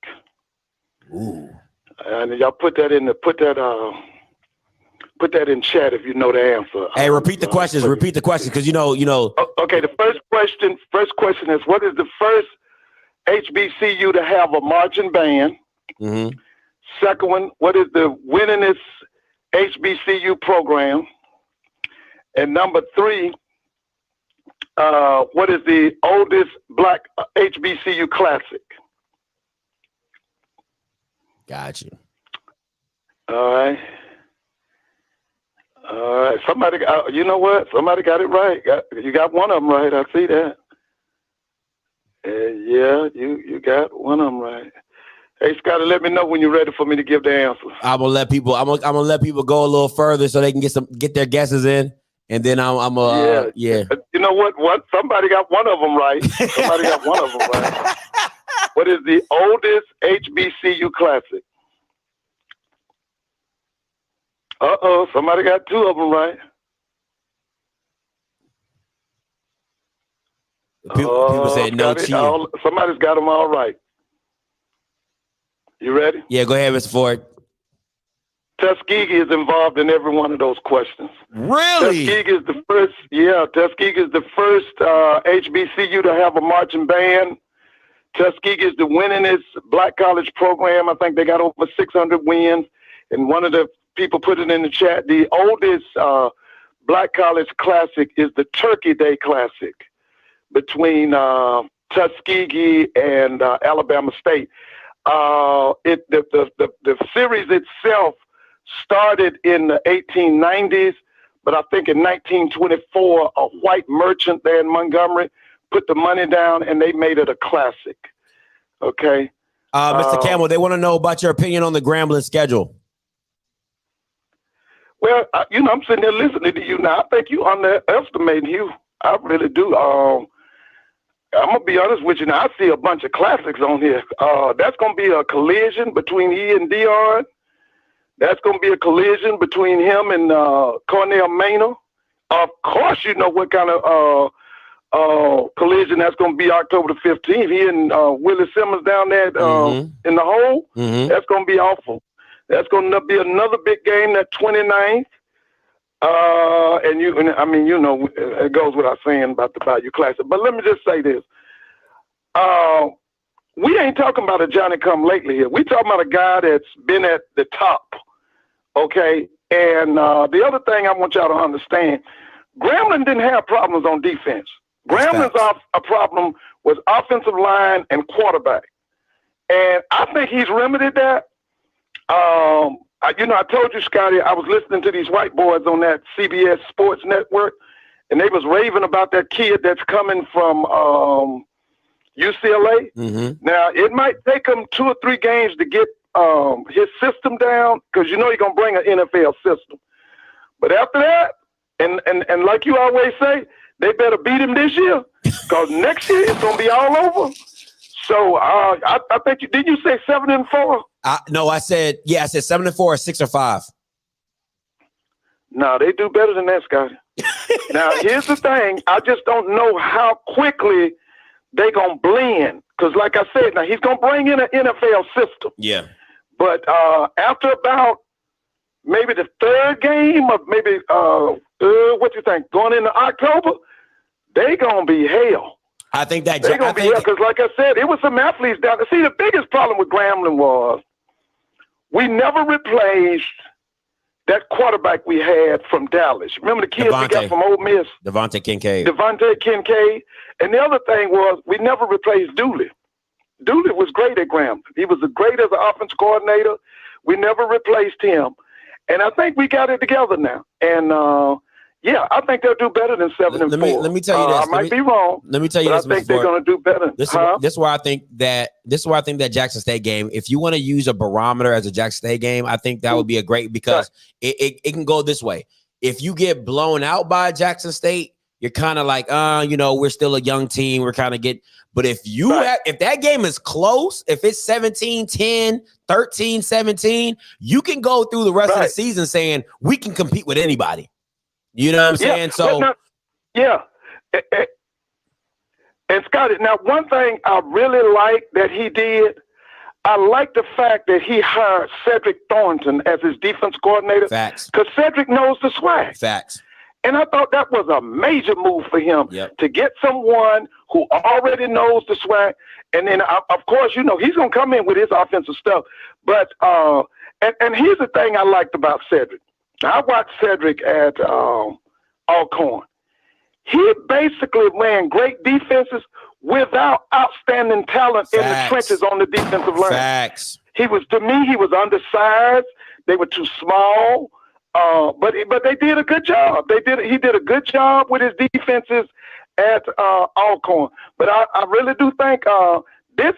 Ooh. And y'all put that in chat if you know the answer. Hey, repeat the questions. Repeat the questions, because you know. Okay, the first question is, what is the first HBCU to have a marching band? Mm-hmm. Second one, what is the winningest HBCU program? And number 3, what is the oldest black HBCU classic? Got you. All right. Somebody, you know what? Somebody got it right. You got one of them right. I see that. Yeah, you got one of them right. Hey, Scotty, let me know when you're ready for me to give the answers. I'm gonna let people. I'm gonna let people go a little further so they can get their guesses in, and then I'm yeah. You know what? Somebody got one of them right. Somebody got one of them right. What is the oldest HBCU classic? Somebody got 2 of them right. People said no cheating. Somebody's got them all right. You ready? Yeah, go ahead, Mr. Ford. Tuskegee is involved in every one of those questions. Really? Tuskegee is the first. Yeah, Tuskegee is the first HBCU to have a marching band. Tuskegee is the winningest black college program. I think they got over 600 wins. And one of the people put it in the chat. The oldest black college classic is the Turkey Day Classic between Tuskegee and Alabama State. The series itself started in the 1890s, but I think in 1924, a white merchant there in Montgomery put the money down and they made it a classic. Okay. Mr. Campbell, they want to know about your opinion on the Grambling schedule. Well, I'm sitting there listening to you now. I think you underestimating you. I really do. I'm going to be honest with you now. I see a bunch of classics on here. That's going to be a collision between he and Dion. That's going to be a collision between him and Cornell Maynor. Of course, you know what kind of collision that's going to be October the 15th. He and Willie Simmons down there in the hole. Mm-hmm. That's going to be awful. That's going to be another big game that 29th. It goes without saying about the Bayou Classic. But let me just say this. We ain't talking about a Johnny come lately here. We talking about a guy that's been at the top. Okay. And the other thing I want y'all to understand, Grambling didn't have problems on defense. Grambling's a problem was offensive line and quarterback. And I think he's remedied that. I told you, Scotty, I was listening to these white boys on that CBS Sports Network, and they was raving about that kid that's coming from UCLA. Mm-hmm. Now, it might take him 2 or 3 games to get his system down, because he's going to bring an NFL system. But after that, and like you always say, they better beat him this year, because next year it's going to be all over. So I think did you say 7-4? No, I said 7-4 or 6 or 5. No, they do better than that, Scotty. Now, here's the thing. I just don't know how quickly they going to blend. Because like I said, now he's going to bring in an NFL system. Yeah. But after about maybe the 3rd game of maybe, what you think, going into October, they going to be hell. I think that they're going to be hell. Because like I said, it was some athletes down there. See, the biggest problem with Grambling was we never replaced that quarterback we had from Dallas. Remember the kid we got from Ole Miss? Devontae Kincaid. And the other thing was we never replaced Dooley. Dooley was great at Grambling. He was great as an offense coordinator. We never replaced him. And I think we got it together now. And yeah, I think they'll do better than 7-4. Let me tell you this. I might be wrong. Let me tell you this. this. I think they're going to do better. This is why I think that Jackson State game, if you want to use a barometer as a Jackson State game, I think that would be a great, because it can go this way. If you get blown out by Jackson State, you're kind of like, we're still a young team. We're kind of but if if that game is close, if it's 17-10, 13-17, you can go through the rest of the season saying we can compete with anybody. You know what I'm saying? So, and Scotty, now one thing I really like that he did, I like the fact that he hired Cedric Thornton as his defense coordinator. Facts. Because Cedric knows the swag. Facts. And I thought that was a major move for him to get someone who already knows the swag. And then, of course, he's going to come in with his offensive stuff. But and here's the thing I liked about Cedric. I watched Cedric at Alcorn. He basically ran great defenses without outstanding talent in the trenches on the defensive line. Facts. He was undersized. They were too small. But they did a good job. He did a good job with his defenses at Alcorn. But I really do think this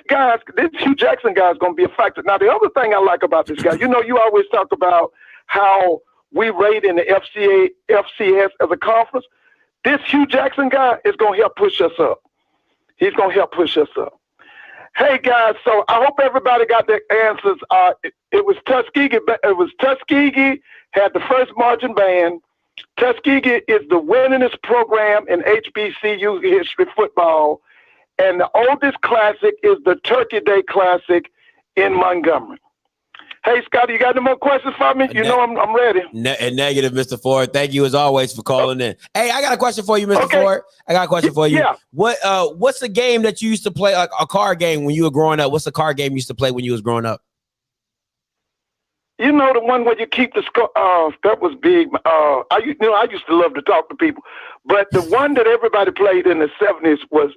Hugh Jackson guy is going to be a factor. Now, the other thing I like about this guy, you always talk about how we rate in the FCS as a conference. This Hugh Jackson guy is going to help push us up. He's going to help push us up. Hey, guys, so I hope everybody got their answers. It was Tuskegee had the first marching band. Tuskegee is the winningest program in HBCU history football. And the oldest classic is the Turkey Day Classic in Montgomery. Hey, Scotty, you got any more questions for me? I'm ready. Negative, Mr. Ford. Thank you as always for calling in. Hey, I got a question for you, Mr. Ford. I got a question for you. Yeah. What's the game that you used to play, like a card game when you were growing up? What's the card game you used to play when you was growing up? The one where you keep the score. That was big. I used to love to talk to people, but the one that everybody played in the 70s was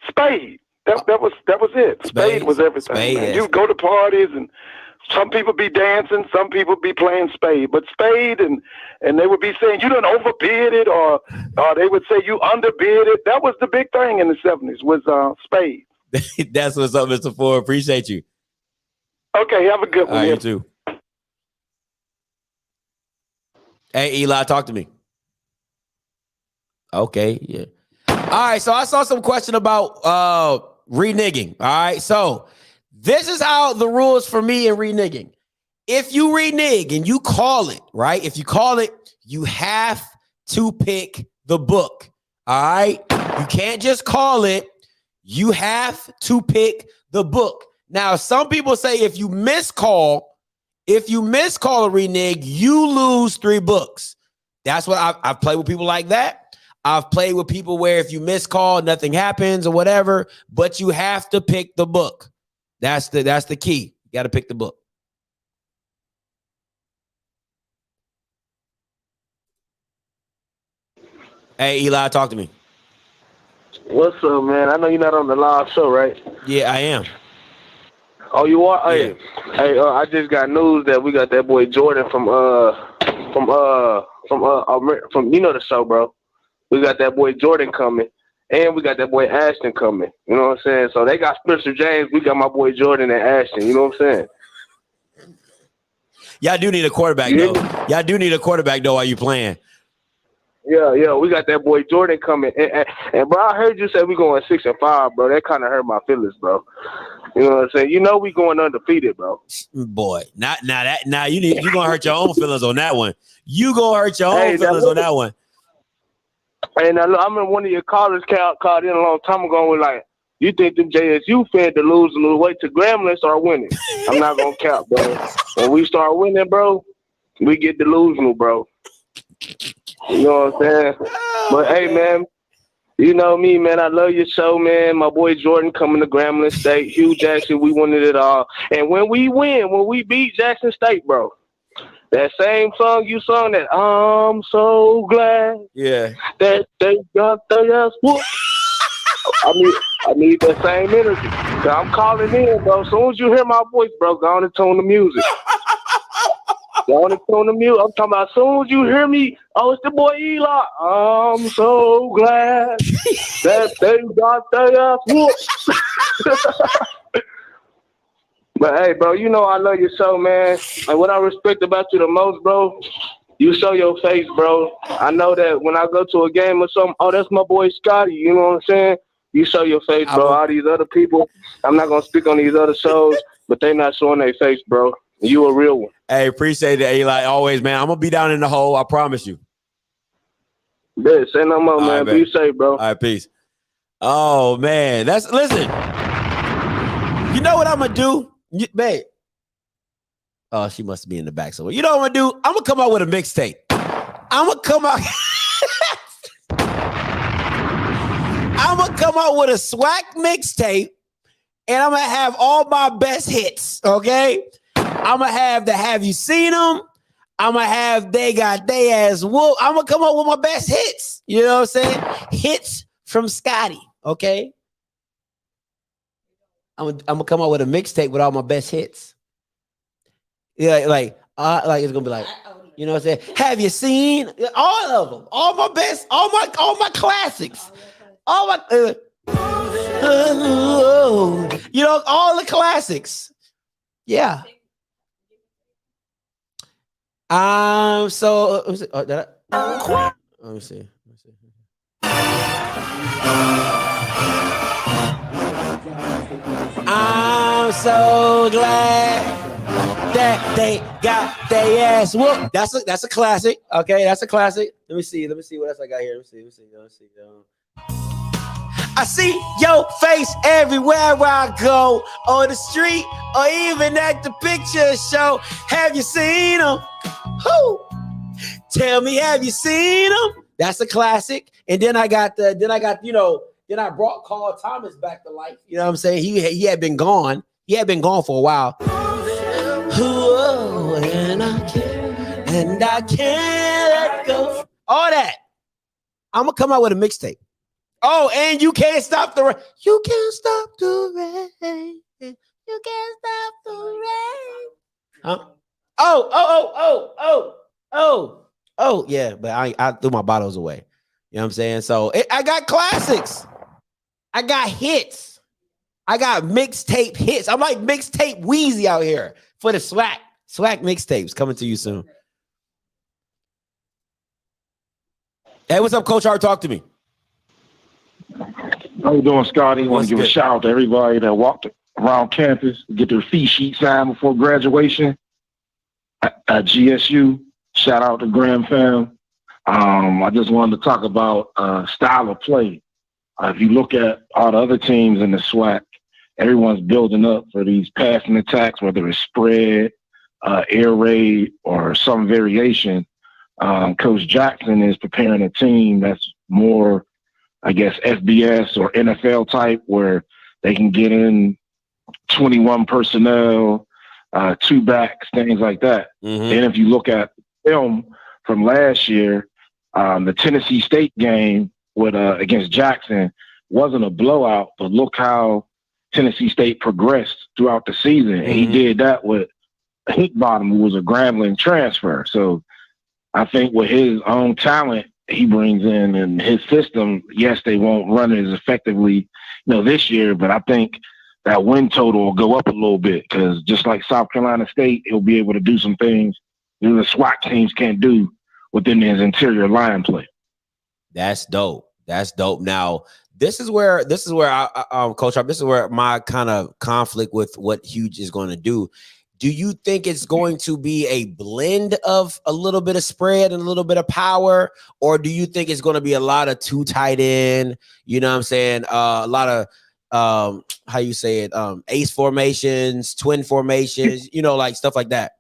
Spade. That was it. Spade was everything. You go to parties and some people be dancing, some people be playing Spade. But Spade and they would be saying you done overbid it, or they would say you underbid it. That was the big thing in the 70s was Spade. That's what's up, Mr. Ford. Appreciate you. Okay, have a good one. All right, you too. Hey, Eli, talk to me. Okay, yeah. All right, so I saw some question about reneging. All right, so this is how the rules for me in reneging. If you renege and you call it, right? If you call it, you have to pick the book. All right, you can't just call it. You have to pick the book. Now, some people say if you miscall a renege, you lose 3 books. That's what I've played with people like that. I've played with people where if you miscall, nothing happens or whatever, but you have to pick the book. That's the key. You got to pick the book. Hey, Eli, talk to me. What's up, man? I know you're not on the live show, right? Yeah, I am. Oh, you are? Yeah. Hey, I just got news that we got that boy Jordan from the show, bro. We got that boy Jordan coming, and we got that boy Ashton coming. You know what I'm saying? So they got Spencer James. We got my boy Jordan and Ashton. You know what I'm saying? Y'all do need a quarterback, though. Y'all do need a quarterback, though, while you playing. Yeah, we got that boy Jordan coming. And bro, I heard you say we going 6-5, bro. That kind of hurt my feelings, bro. You know what I'm saying? You know we going undefeated, bro. Boy, you gonna hurt your own feelings on that one. You gonna hurt your own feelings on that one. Hey, now look, I remember one of your callers called in a long time ago and was like, you think the JSU fed to lose wait till Grambling start winning. I'm not gonna count, bro. When we start winning, bro, we get delusional, bro. You know what I'm saying? But hey, man, you know me, man. I love your show, man. My boy Jordan coming to Grambling State. Hugh Jackson, we wanted it all. And when we win, when we beat Jackson State, bro, That same song you sung, that I'm so glad that they got their ass whooped. I need that same energy. So I'm calling in, bro. As soon as you hear my voice, bro, go on and tune the music. Go on and tune the music. I'm talking about as soon as you hear me, oh, it's the boy Eli. I'm so glad that they got their ass whooped. But hey, bro, you know I love you so, man. And what I respect about you the most, bro, you show your face, bro. I know that when I go to a game or something, oh, that's my boy Scotty. You know what I'm saying? You show your face, bro. All these other people, I'm not gonna speak on these other shows, but they not showing their face, bro. You a real one. Hey, appreciate it, Eli. Always, man. I'm gonna be down in the hole. I promise you. Yeah, say no more, man. Be safe, bro. All right, peace. Oh man, listen. You know what I'm gonna do, babe? Oh, she must be in the back somewhere. You know what I'm gonna do? I'm gonna come out with a mixtape. I'm gonna come out. I'm gonna come out with a swag mixtape, and I'm gonna have all my best hits. Okay, I'm gonna have the Have You Seen Them? I'm gonna have They Got They Ass Whoop. I'm gonna come up with my best hits. You know what I'm saying? Hits from Scotty. Okay, I'm gonna come out with a mixtape with all my best hits. Yeah, like it's gonna be like, you know what I'm saying? Have you seen all of them? All my best, all my classics, all my, you know, all the classics. Yeah. So let me see. Let me see. I'm so glad that they got their ass whooped. That's a classic. Okay, that's a classic. Let me see what else I got here. Let me see. I see your face everywhere where I go, on the street or even at the picture show. Have you seen them? Who? Tell me, have you seen them? That's a classic. And then I got then I brought Carl Thomas back to life. You know what I'm saying? He had been gone. He had been gone for a while. Oh, and I can't let go. All that. I'm gonna come out with a mixtape. Oh, and you can't stop the rain. You can't stop the rain. You can't stop the rain. Huh? Oh, yeah, but I threw my bottles away. You know what I'm saying? So I got classics. I got hits. I got mixtape hits. I'm like mixtape Wheezy out here for the swag mixtapes coming to you soon. Hey, what's up, Coach Art? Talk to me. How you doing, Scotty? I want to give a shout out to everybody that walked around campus, get their fee sheet signed before graduation at GSU. Shout out to Graham fam. I just wanted to talk about style of play. If you look at all the other teams in the SWAC, everyone's building up for these passing attacks, whether it's spread, air raid, or some variation. Coach Jackson is preparing a team that's more, I guess, FBS or NFL type, where they can get in 21 personnel, 2 backs, things like that. Mm-hmm. And if you look at film from last year, the Tennessee State game with against Jackson wasn't a blowout, but look how Tennessee State progressed throughout the season. Mm-hmm. And he did that with Hickbottom, who was a Grambling transfer. So I think with his own talent he brings in and his system, yes, they won't run it as effectively, this year, but I think that win total will go up a little bit because just like South Carolina State, he'll be able to do some things the SWAC teams can't do within his interior line play. That's dope. Now, this is where I Coach, this is where my kind of conflict with what Huge is going to do. Do you think it's going to be a blend of a little bit of spread and a little bit of power, or do you think it's going to be a lot of 2 tight end? You know what I'm saying? A lot of how you say it, ace formations, twin formations, like stuff like that.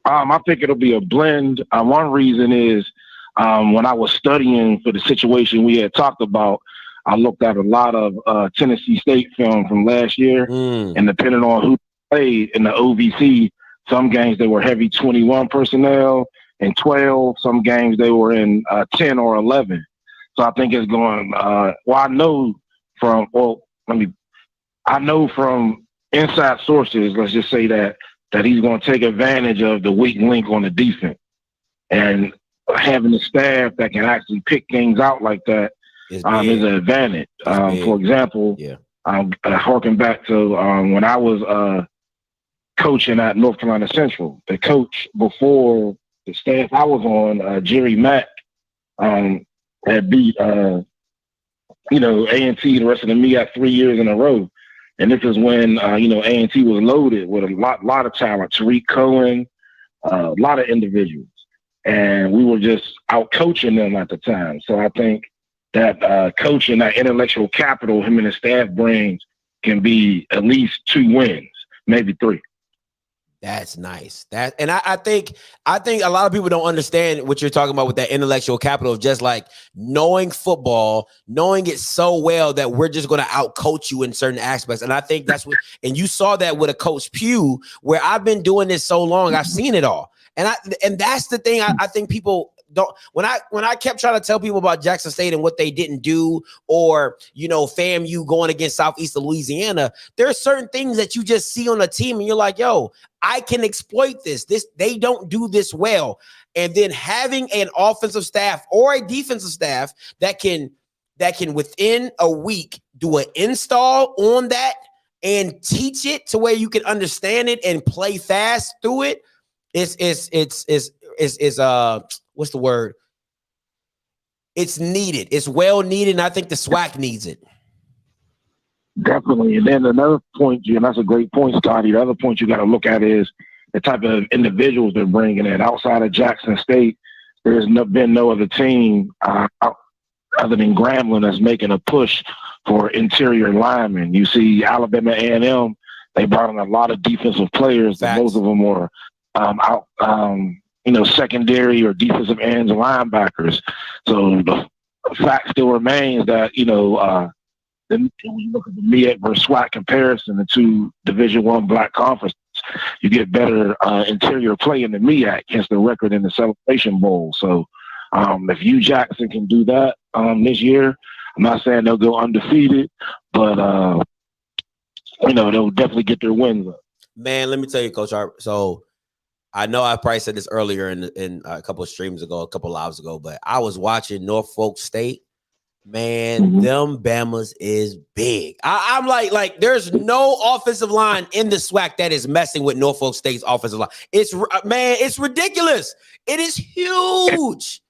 I think it'll be a blend. One reason is when I was studying for the situation we had talked about, I looked at a lot of Tennessee State film from last year, and depending on who played in the OVC Some games they were heavy 21 personnel and 12. Some games they were in 10 or 11. So I think it's going. I know from inside sources. Let's just say that he's going to take advantage of the weak link on the defense, and having the staff that can actually pick things out like that is an advantage. For example, harking back to when I was coaching at North Carolina Central, the coach before the staff I was on, Jerry Mack, had beat A&T, the rest of the MEAC 3 years in a row. And this is when A&T was loaded with a lot of talent, Tariq Cohen, a lot of individuals, and we were just out coaching them at the time. So I think that coaching, that intellectual capital him and his staff brings, can be at least 2 wins, maybe 3. That's nice. I think a lot of people don't understand what you're talking about with that intellectual capital of just like knowing football, knowing it so well that we're just going to out coach you in certain aspects. And I think that's what, and you saw that with a Coach Pugh, where I've been doing this so long, I've seen it all. And that's the thing I think people don't, when I kept trying to tell people about Jackson State and what they didn't do, or, FAMU going against Southeastern Louisiana, there are certain things that you just see on a team and you're like, yo, I can exploit this. They don't do this well. And then having an offensive staff or a defensive staff that can within a week do an install on that and teach it to where you can understand it and play fast through it is what's the word? It's needed. It's well needed, and I think the SWAC needs it. Definitely. And then another point, and that's a great point, Scotty. The other point you got to look at is the type of individuals they're bringing in. Outside of Jackson State, there's been no other team other than Grambling that's making a push for interior linemen. You see Alabama A&M, they brought in a lot of defensive players. And most of them were secondary or defensive ends and linebackers. So the fact still remains that, when you look at the MEAC versus SWAC comparison, the 2 Division I black conferences, you get better interior play in the MEAC against the record in the Celebration Bowl. So if Jackson can do that this year, I'm not saying they'll go undefeated, but they'll definitely get their wins up. Man, let me tell you, Coach Hart. So I know I probably said this earlier in a couple of streams ago, a couple of lives ago, but I was watching Norfolk State. Man, them Bamas is big. I'm like, there's no offensive line in the SWAC that is messing with Norfolk State's offensive line. It's ridiculous. It is huge.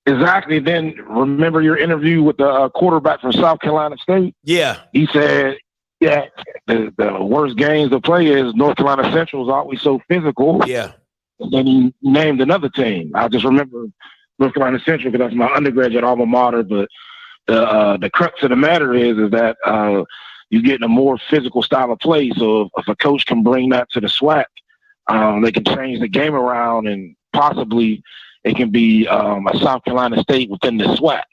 Exactly. Then remember your interview with the quarterback from South Carolina State? Yeah. He said, the worst games to play is North Carolina Central is always so physical. Yeah. And then he named another team. I just remember North Carolina Central because that's my undergraduate alma mater. But the crux of the matter is that you're getting a more physical style of play. So if a coach can bring that to the SWAC, they can change the game around, and possibly it can be a South Carolina State within the SWAC,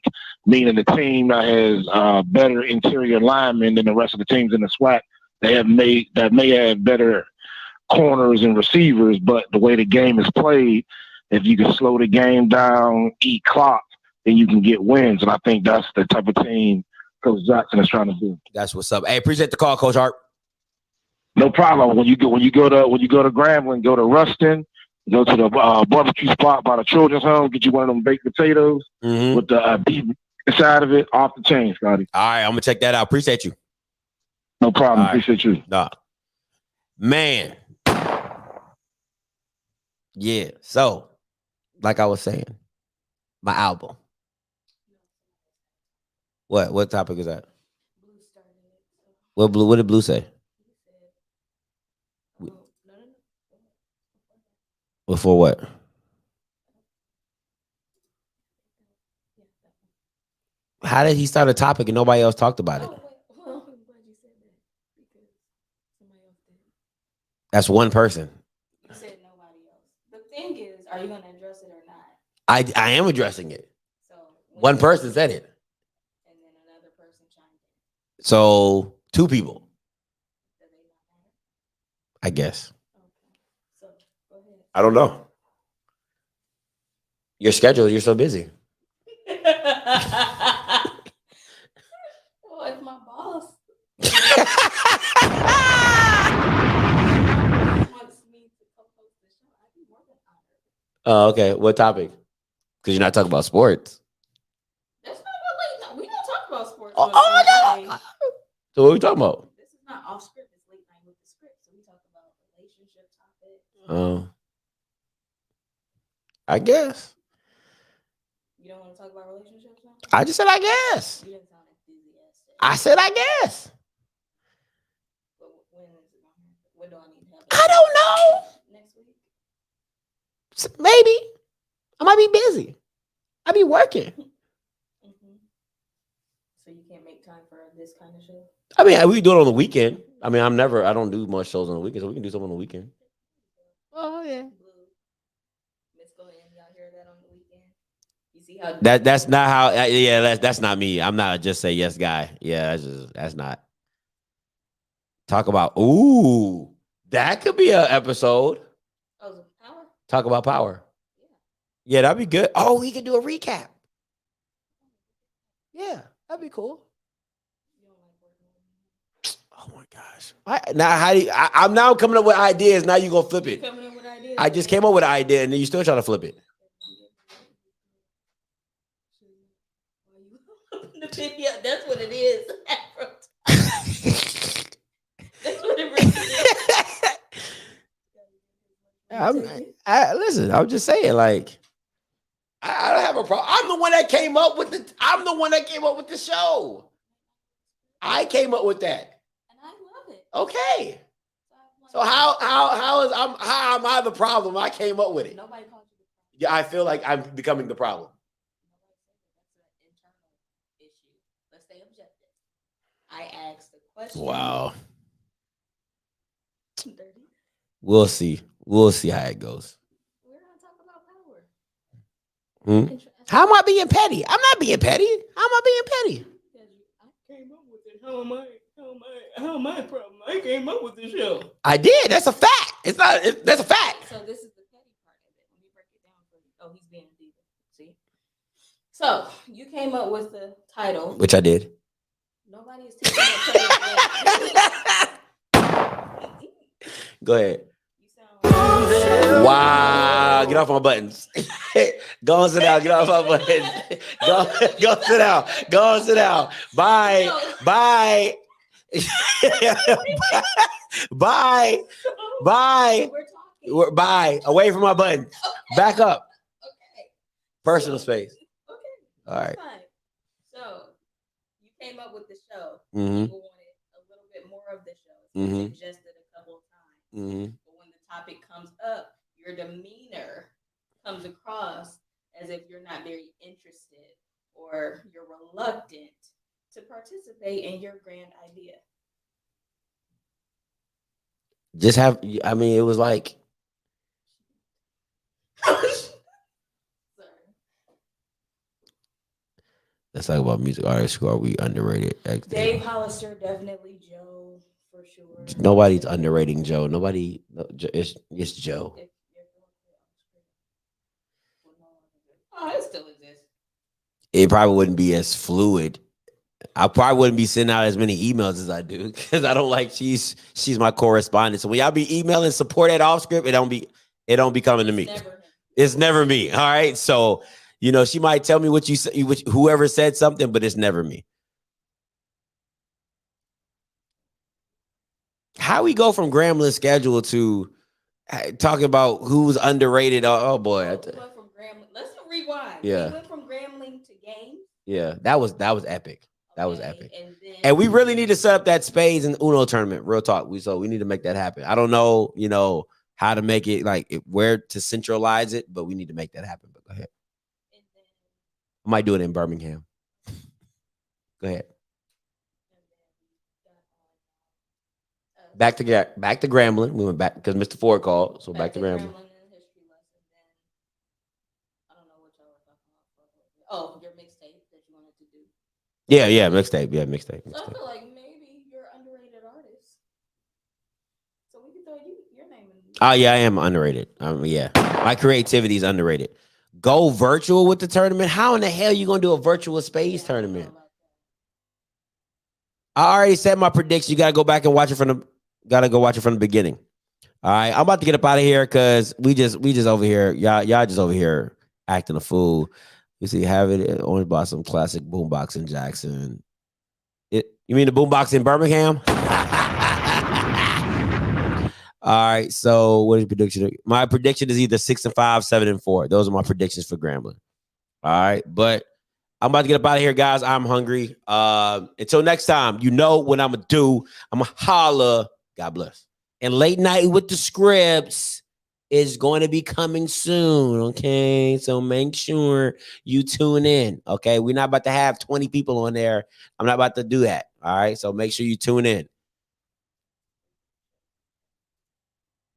meaning the team that has better interior linemen than the rest of the teams in the SWAC. That may have better corners and receivers, but the way the game is played, if you can slow the game down, eat clock, then you can get wins. And I think that's the type of team Coach Jackson is trying to do. That's what's up. Hey, appreciate the call, Coach Hart. No problem. When you go to Grambling, go to Ruston, go to the barbecue spot by the children's home, get you one of them baked potatoes with the beef inside of it, off the chain, Scotty. All right, I'm gonna check that out. Appreciate you. No problem. Appreciate you. Nah. Man. Yeah. So, like I was saying, my album. What topic is that? What did Blue say? Before what? How did he start a topic and nobody else talked about it? That's one person. You said nobody else. The thing is, are you going to address it or not? I am addressing it. So one person said it. And then another person chimed in. So 2 people. I guess. I don't know. Your schedule, you're so busy. Well, it's my boss. Wants me to co-host the show. I'd be more than honored. Oh, okay. What topic? Because you're not talking about sports. That's not what we don't talk about sports. Oh, no. So what are we talking about? This is not off script. It's late night with the script. So we talk about relationship topics. Oh, I guess. You don't want to talk about relationships now? I just said I guess. You didn't sound enthusiastic. I said I guess. But when is it going to happen? When do I need to have it? I don't know. Next week? Maybe. I might be busy. I be working. So you can't make time for this kind of show? I mean, we do it on the weekend. I mean, I don't do much shows on the weekend, so we can do something on the weekend. Oh, yeah. Miss Glenn, y'all hear that on the weekend? You see how That's not how. Yeah, that's not me. I'm not a just say yes guy. Yeah, that's not. Talk about. Ooh, that could be an episode. Oh, is it power? Talk about power. Yeah, that'd be good. Oh, we could do a recap. Yeah, that'd be cool. Oh my gosh! I'm now coming up with ideas. Now you gonna flip it? Coming up with ideas. I just came up with an idea, and then you still trying to flip it. That's what it is. That's what it really is. Listen, I'm just saying, like, I don't have a problem. I'm the one that came up with the show. I came up with that. And I love it. Okay. So how am I the problem? I came up with it. Nobody called you the problem. Yeah, I feel like I'm becoming the problem. That's an internal issue. Let's stay objective. I asked the question. Wow. Dirty. We'll see. We'll see how it goes. We're gonna talk about power. How am I being petty? I'm not being petty. How am I being petty? I came up with it. How am I a problem? I came up with the show. I did. That's a fact. That's a fact. So this is the petty part of it. Let me break it down for you. Oh, he's being a diva. See? So you came up with the title. Which I did. Nobody is taking that credit. Go ahead. Wow, get off my buttons. Go on, sit down. Get off my buttons. Go sit down. Go on, sit down. Bye. Bye. Bye. Bye. Bye. Away from my buttons. Back up. Okay. Personal space. Okay. All right. Fine. So you came up with the show. Mm-hmm. People wanted a little bit more of the show. So you suggested a couple of times. Mm-hmm. But when the topic comes up, your demeanor comes across as if you're not very interested or you're reluctant to participate in your grand idea. It was like. Let's talk about music artists who are we underrated. Dave Hollister, definitely Joe, for sure. Nobody's underrating Joe. It's Joe. Oh, it still exists. It probably wouldn't be as fluid. I probably wouldn't be sending out as many emails as I do because I don't like she's my correspondent. So when y'all be emailing support at OFFScript, it don't be coming to me. It's never me. All right. So she might tell me what you say, whoever said something, but it's never me. How we go from Grambling schedule to talking about who's underrated? Oh boy. We went from Grambling. Let's rewind. Yeah. We went from Grambling to games. Yeah, that was epic. That was epic. And we really need to set up that Spades and Uno tournament. Real talk. We need to make that happen. I don't know, how to make it, where to centralize it, but we need to make that happen. But go ahead. I might do it in Birmingham. Go ahead. Back to Grambling. We went back because Mr. Ford called, so back to Grambling. Oh, your mixtape that you wanted to do. Yeah, mixtape. Yeah, mixtape. So I feel like maybe you're an underrated artist. So we can throw your name in Oh yeah, I am underrated. Yeah, my creativity is underrated. Go virtual with the tournament. How in the hell you gonna do a virtual spades tournament? I already said my prediction. You gotta go back and watch it from the beginning. All right, I'm about to get up out of here because we just over here. Y'all just over here acting a fool. You see, have it only bought some classic boombox in Jackson. You mean the boombox in Birmingham? All right. So what is your prediction? My prediction is either 6-5, 7-4. Those are my predictions for Grambling. All right, but I'm about to get up out of here, guys. I'm hungry. Until next time, you know what I'm gonna do. I'm gonna holla. God bless. And late night with the scripts is going to be coming soon. Okay, so make sure you tune in. Okay, we're not about to have 20 people on there. I'm not about to do that. All right, so make sure you tune in.